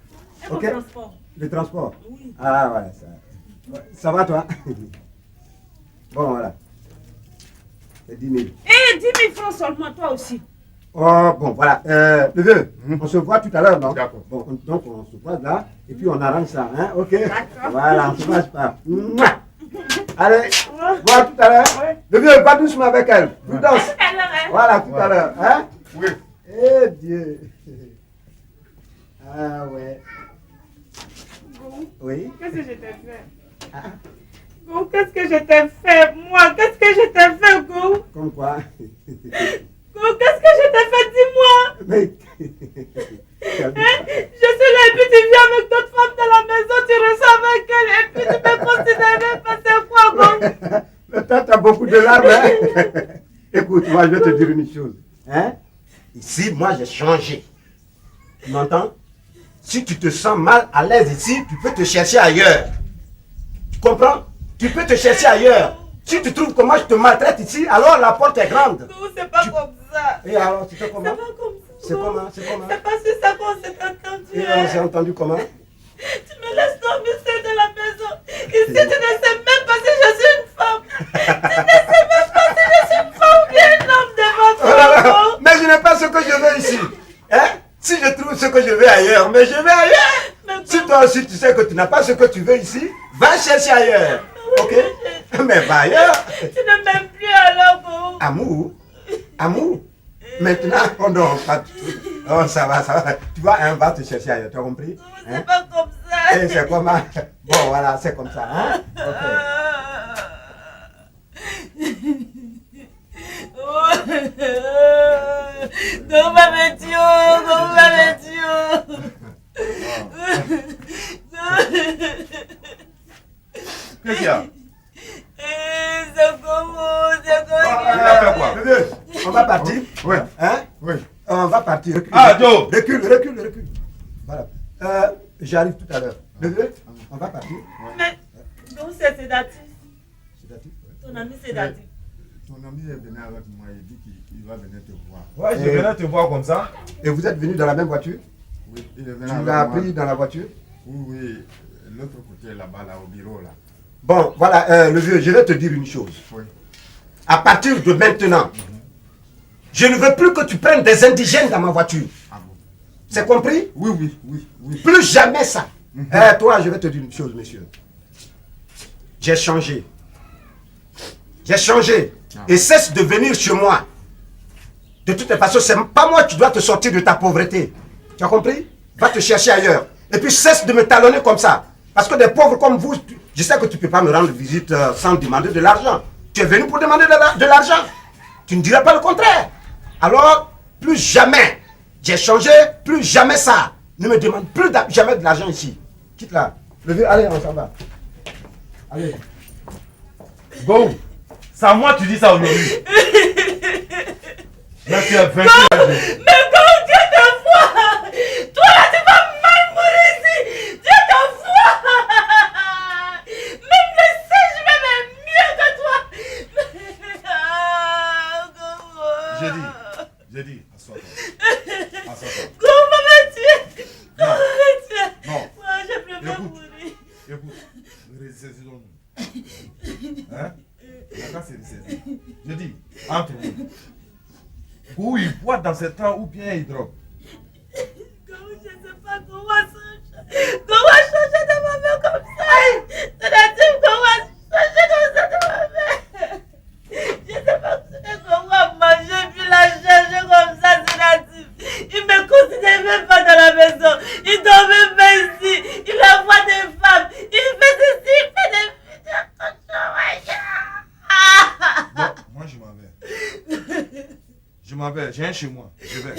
Et Ok. le transport? Le transport? Oui. Ah, voilà, ça. Ouais, ça va, toi? Bon, voilà. C'est 10 000. Eh, 10 000 francs seulement, toi aussi. Oh, bon, voilà. Le vieux, on se voit tout à l'heure, non? D'accord. Bon, donc on se voit là, et puis on arrange ça, hein? Ok? D'accord. Voilà, on se passe pas. Mouah. Allez, voilà tout à l'heure. Le vieux, va doucement avec elle. Prudence. Tout à l'heure, hein? Voilà, tout à l'heure, hein? Oui. Eh Dieu. Ah ouais. Oui. Qu'est-ce que je t'ai fait? Go, qu'est-ce que je t'ai fait? Moi, qu'est-ce que je t'ai fait, Go? Comme quoi? Go, qu'est-ce que je t'ai fait? Dis-moi. Mais. Hein? Je suis là et puis tu viens avec d'autres femmes dans la maison, tu ressors avec elle et puis tu me considères pas, c'est quoi, Go? Le temps, t'as beaucoup de larmes, hein? Écoute, moi, je vais te dire une chose. Hein? Ici, moi, j'ai changé. Tu m'entends? Si tu te sens mal à l'aise ici, tu peux te chercher ailleurs. Tu comprends? Tu peux te chercher ailleurs. Si tu trouves que moi je te maltraite ici, alors la porte est grande. Non, c'est pas comme ça. Et alors, tu fais comment? C'est pas comme ça. C'est comment? C'est comment? C'est pas sur ça qu'on s'est entendu. Et on s'est entendu comment? Tu me laisses dormir seule de la maison. Ici, tu ne sais même pas si je suis une femme. Tu ne sais même pas si je suis une femme ou bien un homme devant toi. Mais je n'ai pas ce que je veux ici. Hein? Si je trouve ce que je veux ailleurs, mais je vais ailleurs. Mais Si toi aussi tu sais que tu n'as pas ce que tu veux ici, va chercher ailleurs. Ok? Mais va ailleurs. tu ne m'aimes plus alors, Go. Amour? Amour? Maintenant, on dort pas tout. Oh, ça va, ça va. Tu vois, hein, va te chercher ailleurs, tu as compris? C'est Hein? pas comme ça. Et c'est comment? Bon, voilà, c'est comme ça, hein? Ok. Comment vas-tu? Comment vas-tu? Qu'est-ce qu'il y a? C'est comment? C'est comment? Il a fait quoi? Le vieux, on va partir. Oui. Hein? Oui. On va partir. Recule, Ah, Joe! recule. Voilà. J'arrive tout à l'heure. Le vieux, on va partir. Mais, donc c'est sédatif. Sédatif, ouais. Ton ami sédatif. Ton ami est venu avec moi, il dit qu'il va venir te voir. Ouais, je venais te voir comme ça. Et vous êtes venus dans la même voiture? Oui, il est venu Tu avec l'as moi. pris dans la voiture? Oui, oui, l'autre côté là-bas, là, au bureau, là. Bon, voilà, le vieux, je vais te dire une chose. Oui. À partir de maintenant, je ne veux plus que tu prennes des indigènes dans ma voiture. Ah bon? C'est compris? Oui. Plus jamais ça. Toi, je vais te dire une chose, monsieur. J'ai changé. J'ai changé. Et cesse de venir chez moi. De toute façon, c'est pas moi qui dois te sortir de ta pauvreté. Tu as compris? Va te chercher ailleurs. Et puis cesse de me talonner comme ça. Parce que des pauvres comme vous, je sais que tu ne peux pas me rendre visite sans demander de l'argent. Tu es venu pour demander de l'argent. Tu ne dirais pas le contraire. Alors, plus jamais, j'ai changé, plus jamais ça. Ne me demande plus jamais de l'argent ici. Quitte là. Le vieux, allez, on s'en va. Allez. Go! C'est à moi que tu dis ça aujourd'hui. Là, tu as 20 ans. Mais quand Dieu te voit, toi là tu vas mal mourir ici. Dieu te voit. Même le singe même est mieux que toi. J'ai dit, assois-toi. Comment vas-tu? Non. Comment vas-tu? Non. Moi je préfère Écoute. mourir. Écoute, ressaisissons-nous. Hein? D'accord, c'est ressaisir. Je dis, entre nous. Ou il boit dans ce temps ou bien il drogue. Comment je sais pas comment changer de ma mère comme ça? C'est-à-dire comment changer comme ça de ma mère? Je sais pas comment manger puis la changer comme ça, c'est-à-dire. Il me considère même pas dans la maison. Il dort même pas ici. Il envoie des femmes. Il fait ceci, il fait des Bon, moi je m'en vais. Je m'en vais, j'ai un chez moi. Je vais.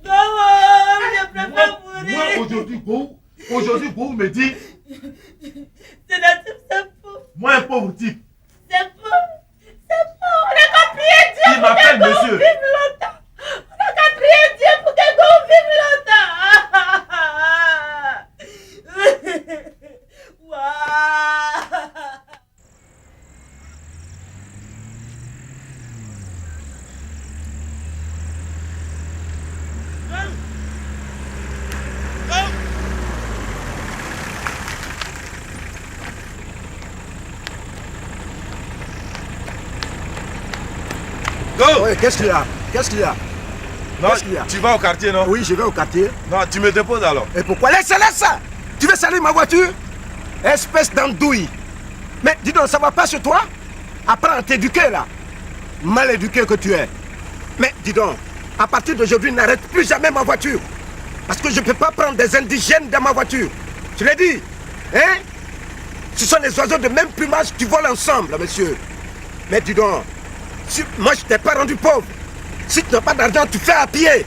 Comment? Je préfère mourir. Moi aujourd'hui, Go me dit, C'est-à-dire, c'est faux. moi un pauvre type. C'est faux. C'est faux. On n'a qu'à prier Dieu Il pour m'appelle que Go monsieur. vive longtemps. On n'a qu'à prier Dieu pour que Go vive longtemps. ouais, qu'est-ce qu'il y a? Qu'est-ce qu'il y a? Non, Qu'est-ce qu'il y a? tu vas au quartier, non? Oui, je vais au quartier. Non, tu me déposes alors. Et pourquoi? Laisse ça! Tu veux salir ma voiture? Espèce d'andouille. Mais dis donc, ça va pas sur toi? Apprends à t'éduquer là. Mal éduqué que tu es. Mais dis donc, à partir d'aujourd'hui, n'arrête plus jamais ma voiture. Parce que je ne peux pas prendre des indigènes dans ma voiture. Je l'ai dit. Hein? Ce sont les oiseaux de même plumage qui volent ensemble, monsieur. Mais dis donc, moi je t'ai pas rendu pauvre. Si tu n'as pas d'argent, tu fais à pied.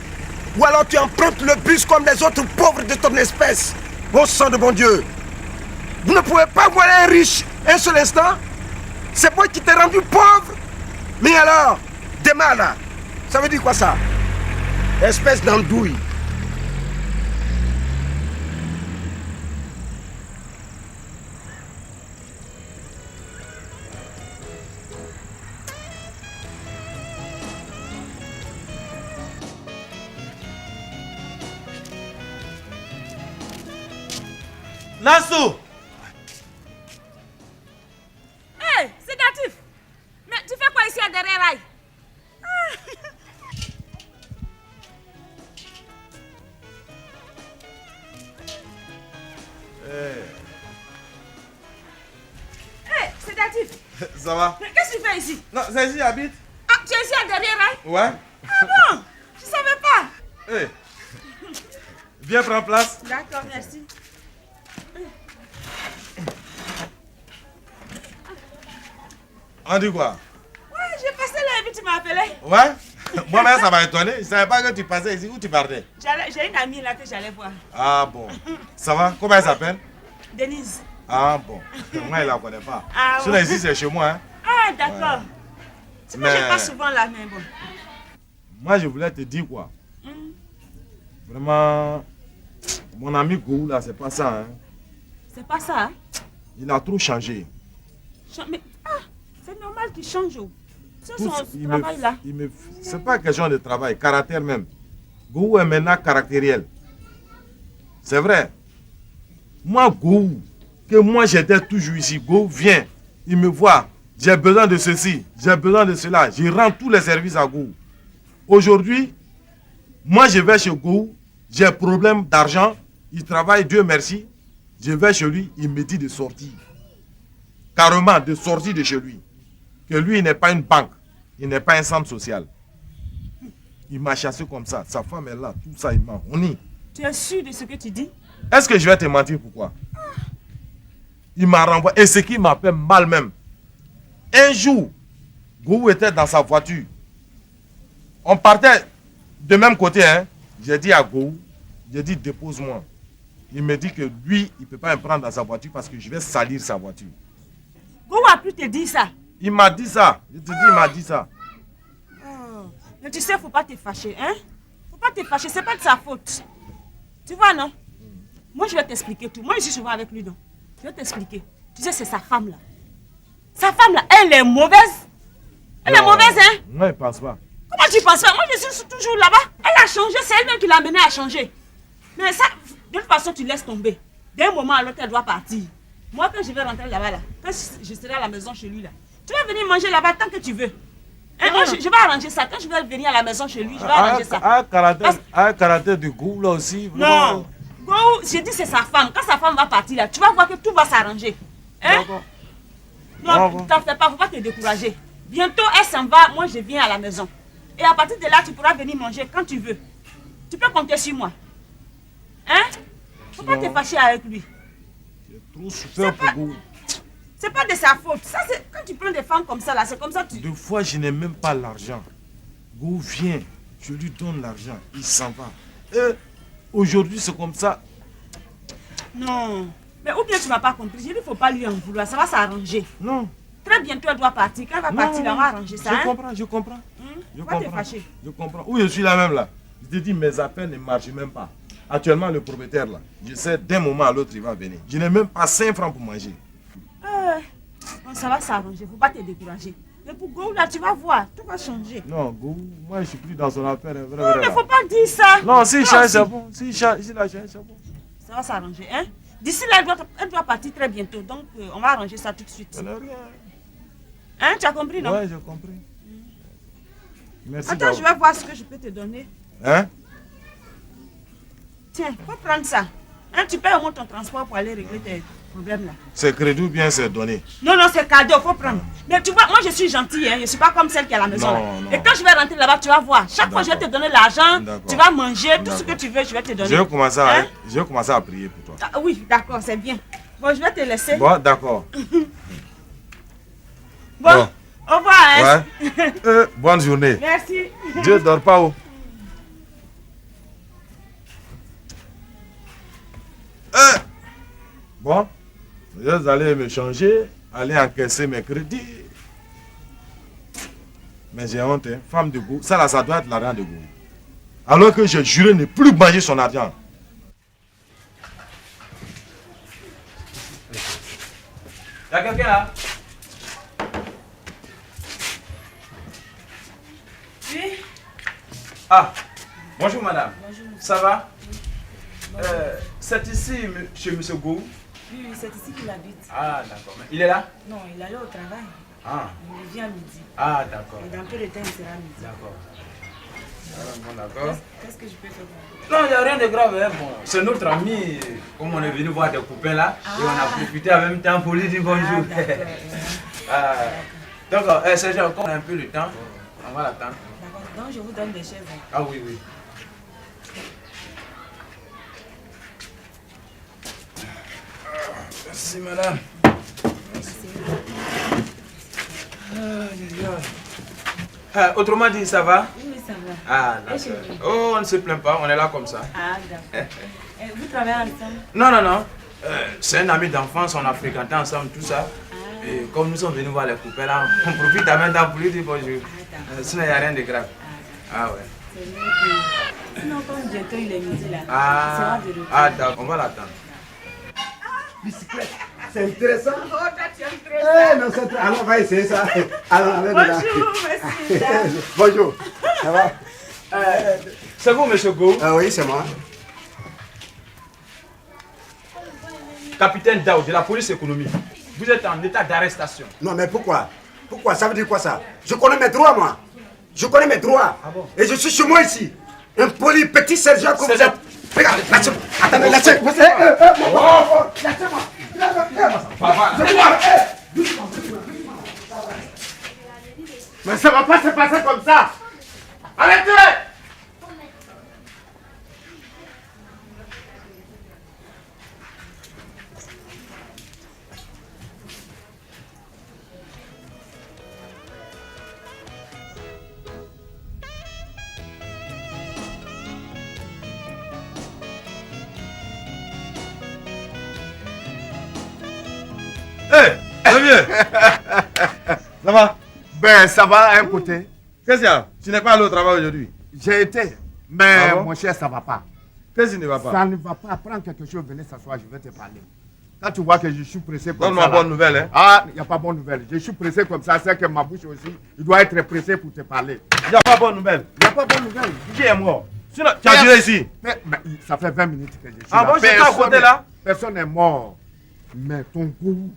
Ou alors tu empruntes le bus comme les autres pauvres de ton espèce. Au sang de bon Dieu. Vous ne pouvez pas voir un riche un seul instant. C'est moi qui t'ai rendu pauvre. Mais alors, démarre là. Ça veut dire quoi ça? Espèce d'andouille. Nassou! Hé, sédatif! Mais tu fais quoi ici à derrière Rail? Hé, sédatif! Ça va? Mais qu'est-ce que tu fais ici? Non, c'est ici, j'habite. Ah, tu es ici à derrière Rail? Ouais. Ah bon? Je savais pas. Hé. Viens prendre place. D'accord, merci. On dit quoi? Ouais, j'ai passé là et puis tu m'as appelé. Ouais? Moi-même, ça m'a étonné. Je ne savais pas que tu passais ici. Où tu partais? J'ai une amie là que j'allais voir. Ah bon. Ça va? Comment elle s'appelle? Denise. Ah bon. Moi, je ne la connais pas. Ah, Sinon, ouais. ici, c'est chez moi. Hein. Ah, d'accord. C'est moi, je Mais- passe souvent là, mais bon. Moi, je voulais te dire quoi? Vraiment, mon ami Gou, là, c'est pas ça. Hein. C'est pas ça, hein? Il a trop changé. Mais c'est normal qu'il change. Oh. C'est Tout- son travail là. C'est pas question de travail, caractère même. Gou est maintenant caractériel. C'est vrai. Moi, Gou, que moi j'étais toujours ici, Gou vient, il me voit, j'ai besoin de ceci, j'ai besoin de cela, je rends tous les services à Gou. Aujourd'hui, moi je vais chez Gou, j'ai problème d'argent, il travaille, Dieu merci, je vais chez lui, il me dit de sortir. Carrément, de sortir de chez lui. Que lui, il n'est pas une banque, il n'est pas un centre social. Il m'a chassé comme ça, sa femme est là, tout ça, il m'a honni. Tu es sûr de ce que tu dis? Est-ce que je vais te mentir pourquoi? Il m'a renvoyé, et ce qui m'a fait mal même. Un jour, Gou était dans sa voiture. On partait de même côté, hein. J'ai dit à Gou, j'ai dit dépose-moi. Il me dit que lui, il ne peut pas me prendre dans sa voiture parce que je vais salir sa voiture. Gou a pu te dire ça. Il m'a dit ça, je te dis, il m'a dit ça. Mais tu sais, faut pas te fâcher, hein? Faut pas te fâcher, c'est pas de sa faute. Tu vois, non? Moi, je vais t'expliquer tout. Moi, je suis souvent avec lui, non? Je vais t'expliquer. Tu sais, c'est sa femme, là. Sa femme, là, elle est mauvaise. Elle est mauvaise, hein? Moi, je ne pense pas. Comment tu penses pas? Moi, je suis toujours là-bas. Elle a changé, c'est elle-même qui l'a amenée à changer. Mais ça, de toute façon, tu laisses tomber. D'un moment à l'autre, elle doit partir. Moi, quand je vais rentrer là-bas, là, quand je serai à la maison chez lui, là, tu vas venir manger là-bas tant que tu veux. Hein, moi, je vais arranger ça. Quand je vais venir à la maison chez lui, je vais arranger ça. Un caractère de Gou, là aussi. Non. Go, j'ai dit c'est sa femme. Quand sa femme va partir là, tu vas voir que tout va s'arranger. Hein? Non, t'en fais pas, faut pas te décourager. Bientôt, elle s'en va, moi je viens à la maison. Et à partir de là, tu pourras venir manger quand tu veux. Tu peux compter sur moi. Hein? Faut pas te fâcher avec lui. J'ai trop souffert pour Gou. C'est pas de sa faute. Ça, c'est quand tu prends des femmes comme ça là, c'est comme ça que tu. Deux fois, je n'ai même pas l'argent. Gou vient, je lui donne l'argent, il s'en va. Et aujourd'hui, c'est comme ça. Non. Mais ou bien tu m'as pas compris. Je dis, faut pas lui en vouloir. Ça va s'arranger. Non. Très bientôt, elle doit partir. Quand elle va partir, là, on va arranger ça. Je comprends, je comprends. Je Faut pas te comprends. fâcher. Je comprends. Où je suis là même là. Je te dis, mes appels ne marchent même pas. Actuellement, le propriétaire là, je sais d'un moment à l'autre, il va venir. Je n'ai même pas 5 francs pour manger. Bon, ça va s'arranger. Faut pas te décourager. Mais pour Go, là, tu vas voir. Tout va changer. Non, Gou, moi je suis plus dans son affaire. Vrai, Non, vrai, mais là. faut pas dire ça. Non, si il Toi change, aussi. c'est bon. Si il a changé, c'est bon. Ça va s'arranger, hein? D'ici là, elle doit partir très bientôt. Donc, on va arranger ça tout de suite. Ça n'est rien. Hein? Tu as compris, non? Ouais, j'ai compris. Merci. Attends, je vais voir ce que je peux te donner. Hein? Tiens, faut prendre ça. Hein, tu payes au moins ton transport pour aller régler tes problèmes là. C'est crédit ou bien c'est donné? Non, non, c'est cadeau, faut prendre. Mais tu vois, moi je suis gentille, hein, je suis pas comme celle qui est à la maison. Non, Là. non. Et quand je vais rentrer là-bas, tu vas voir. Chaque fois, je vais te donner l'argent, tu vas manger, tout ce que tu veux, je vais te donner. Je vais commencer à prier pour toi. Ah, oui, d'accord, c'est bien. Bon, je vais te laisser. Bon, d'accord. Bon, au revoir. Hein. Ouais. Bonne journée. Merci. Dieu dort pas haut. Bon, vous allez me changer, aller encaisser mes crédits. Mais j'ai honte, hein. Femme de goût. Ça là, ça doit être l'argent de goût. Alors que j'ai juré ne plus manger son argent. Il y a quelqu'un là? Oui. Ah, bonjour madame. Bonjour. Ça va? Bonjour. C'est ici chez M. Gou? Oui, c'est ici qu'il habite. Ah, d'accord. Il est là? Non, il allait au travail. Ah. Il revient à midi. Ah, d'accord. Et dans peu de temps, il sera à midi. D'accord. Bon, d'accord. Qu'est-ce que je peux faire pour vous? Non, il n'y a rien de grave. Hein. Bon, c'est notre ami. Comme on est venu voir des copains là, et on a profité en même temps pour lui dire bonjour. Donc, c'est genre, comme on a un peu de temps, on va l'attendre. D'accord, donc je vous donne des chaises. Ah oui, oui. Merci madame. Autrement dit, ça va? Oui, ça va. Ah, d'accord. Oh, on ne se plaint pas, on est là comme ça. Ah, d'accord. Vous travaillez ensemble? Non, non, non. C'est un ami d'enfance, on a fréquenté ensemble, tout ça. Et comme nous sommes venus voir les couples là, on profite en même temps pour lui dire bonjour. Sinon, il n'y a rien de grave. Ah ouais. C'est vrai que... Sinon, comme bientôt il est midi là, il Ah, sera de retour. ah d'accord, on va l'attendre. Bicyclette, c'est intéressant. Oh, toi, tu aimes trop ça. Eh, non, c'est très... Alors, on va essayer ça. Alors, Bonjour, merci. Bonjour, ça va? C'est vous, monsieur Go? Oui, c'est moi. Capitaine Dao de la police économique. Vous êtes en état d'arrestation. Non, mais pourquoi? Pourquoi? Ça veut dire quoi ça? Je connais mes droits, moi. Je connais mes droits. Ah bon? Et je suis chez moi ici. Un poli petit sergent comme vous êtes. Regarde, laissez-moi. Attendez, laissez-moi. Laissez-moi. Mais ça va pas se passer comme ça. Arrêtez! Ça vieux. Ça va? Ben, ça va à un côté. Qu'est-ce qu'il y a? Tu n'es pas allé au travail aujourd'hui? J'ai été, mais Ah bon? mon cher, ça va pas. Qu'est-ce qui ne va pas? Ça ne va pas. Prends quelque chose, venez s'asseoir, je vais te parler. Quand tu vois que je suis pressé comme ça. Donne-moi bonne nouvelle, hein? Ah, il n'y a pas bonne nouvelle. Je suis pressé comme ça, c'est que ma bouche aussi, il doit être pressé pour te parler. Il n'y a pas bonne nouvelle. Il n'y a pas bonne nouvelle. Qui est mort? Sinon, tu as duré ici? Mais ça fait 20 minutes que je suis Ah là. bon, j'étais à côté là? Personne n'est mort. Mais ton goût,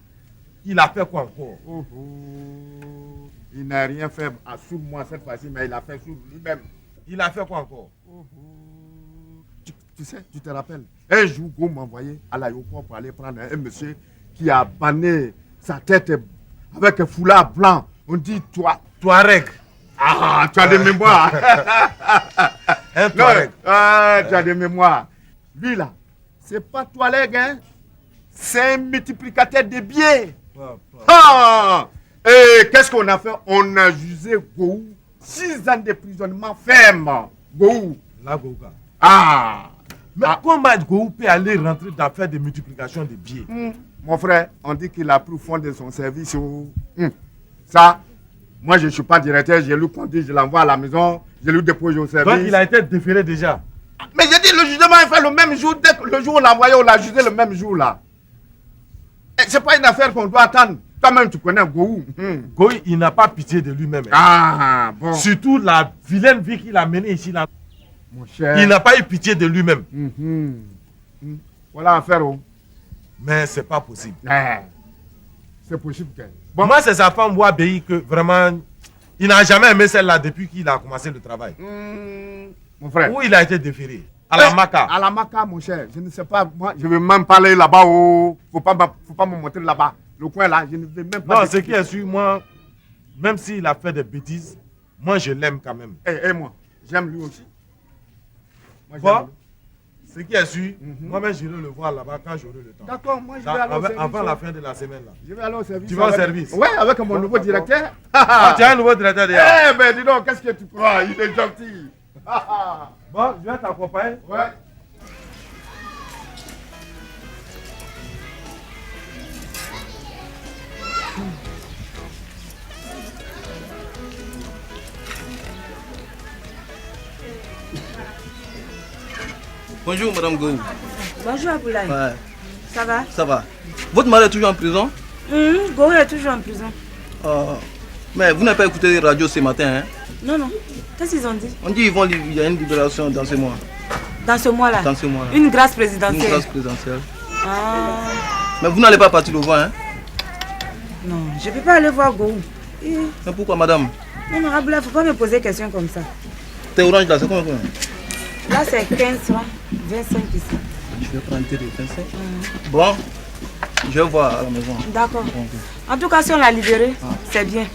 il a fait quoi encore? Oh, oh. Il n'a rien fait sur moi cette fois-ci, mais il a fait sur lui-même. Il a fait quoi encore? Oh, oh. Tu sais, tu te rappelles, un jour, Go m'a envoyé à l'aéroport pour aller prendre un monsieur qui a banné sa tête avec un foulard blanc. On dit toi. Touareg. Ah, tu as des mémoires. Un Touareg. Ah, tu as des mémoires. Lui là, c'est pas Touareg, hein. C'est un multiplicateur de biais. Ah! Et qu'est-ce qu'on a fait? On a jugé Gou 6 ans de prisonnement ferme. Gou. La Gouka. Ah! Mais comment Gou peut aller rentrer dans faire des multiplications de billets? Mon frère, on dit qu'il a pris fond de son service. Ça, moi je ne suis pas directeur, je lui conduis, je l'envoie à la maison, je lui dépose au service. Donc il a été déféré déjà. Mais j'ai dit le jugement est fait le même jour, dès que le jour où on l'a envoyé, on l'a jugé le même jour là. C'est pas une affaire qu'on doit attendre. Toi-même, tu connais Gou. Gou, il n'a pas pitié de lui-même. Ah, bon. Surtout la vilaine vie qu'il a menée ici. Là. Mon cher. Il n'a pas eu pitié de lui-même. Voilà l'affaire. Mais c'est pas possible. C'est possible que... Bon. Moi, c'est sa femme Wabeyi que vraiment, Il n'a jamais aimé celle-là depuis qu'il a commencé le travail. Mon frère. Où il a été déféré? À la Maca. À la Maca, mon cher. Je ne sais pas. Moi, je ne vais même pas aller là-bas. Oh. Faut pas me montrer là-bas. Le coin là, je ne vais même pas. Non, ce qui est sûr, moi, même s'il a fait des bêtises, moi je l'aime quand même. Et moi, j'aime lui aussi. Moi, Bon, ce qui est sûr, moi-même j'irai le voir là-bas quand j'aurai le temps. D'accord, moi je vais aller au service. Avant la fin de la semaine là. Je vais aller au service. Tu vas au service? Oui, avec mon nouveau directeur. Ah, tu as un nouveau directeur déjà? Eh ben dis donc, qu'est-ce que tu crois? Il est gentil. Bon, je vais t'accompagner. Ouais. Bonjour Madame Gou. Bonjour Aboulaye. Ouais. Ça va? Ça va. Votre mari est toujours en prison? Goro est toujours en prison. Mais vous n'avez pas écouté la radio ce matin, hein? Non, non. Qu'est-ce qu'ils ont dit? On dit qu'il y a une libération dans ce mois. Dans ce mois-là? Dans ce mois-là. Une grâce présidentielle. Une grâce présidentielle. Ah. Mais vous n'allez pas partir le voir, hein? Non, je ne peux pas aller voir Goro. Mais pourquoi, madame? Non, non, Aboulaye, il ne faut pas me poser des questions comme ça. T'es orange là, c'est combien? Là, c'est 15 francs, 25 ici. Je vais prendre tes 25. Bon, je vais voir à la maison. D'accord. En tout cas, si on l'a libéré, c'est bien.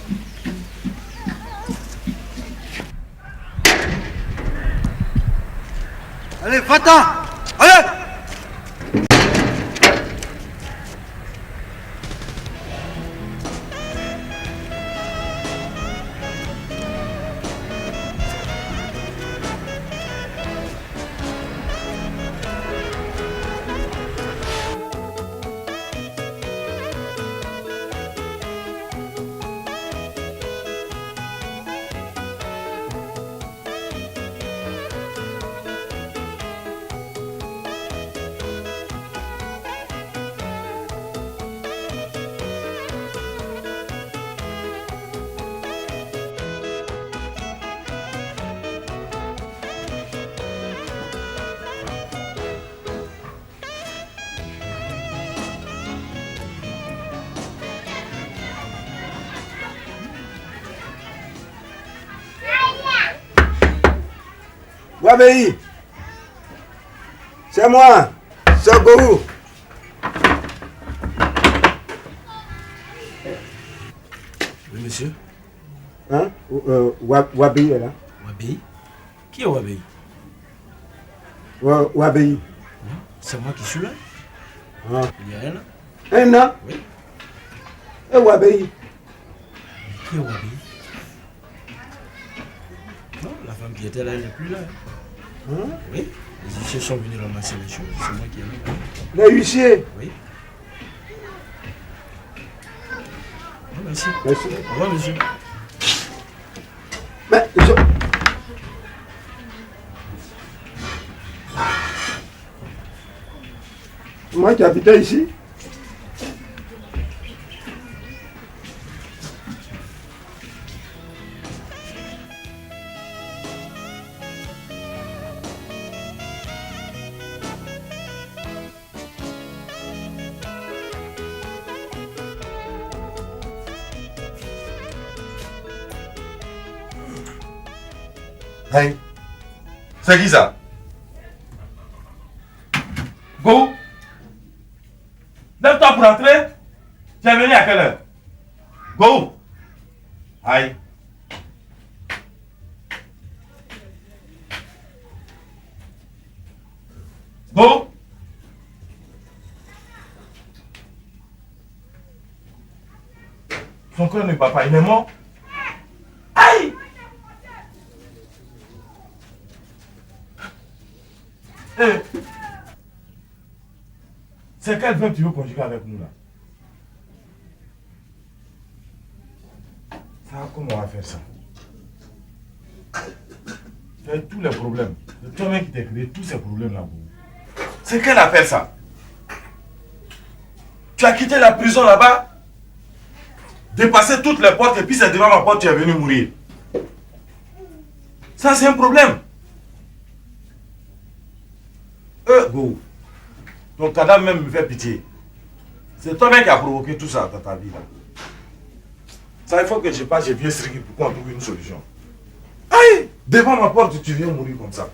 Allez, va-t'en! Allez! Wabei, c'est moi, c'est Goro. Oui, monsieur. Hein? Wabei est là. Wabei? Qui est Wabei? Wabei. C'est moi qui suis là. Ah. Il y a un là. Un là? Oui. Et Wabei? Qui est Wabei? Non, la femme qui était là, elle n'est plus là. Hein? Oui. Les huissiers sont venus ramasser les choses. C'est moi qui ai là. Les huissiers? Oui. Oh, merci. Merci. Au revoir, monsieur. Mais moi qui habitais ici? Hein? C'est qui ça? Go! Lève-toi pour entrer. Tu es venu à quelle heure? Go! Aïe. Go! Son cœur ne bat pas, il est mort. Aïe! C'est quel verbe tu veux conjuguer avec nous là? Ça, comment on va faire ça? Tu as tous les problèmes. C'est toi-même qui t'es créé tous ces problèmes là. C'est quelle affaire ça? Tu as quitté la prison là-bas, dépassé toutes les portes et puis c'est devant ma porte que tu es venu mourir. Ça c'est un problème. Go. Ton cadavre même me fait pitié. C'est toi-même qui as provoqué tout ça dans ta vie là. Ça, il faut que je passe, je viens striquer pour qu'on trouve une solution. Aïe! Devant ma porte, tu viens mourir comme ça.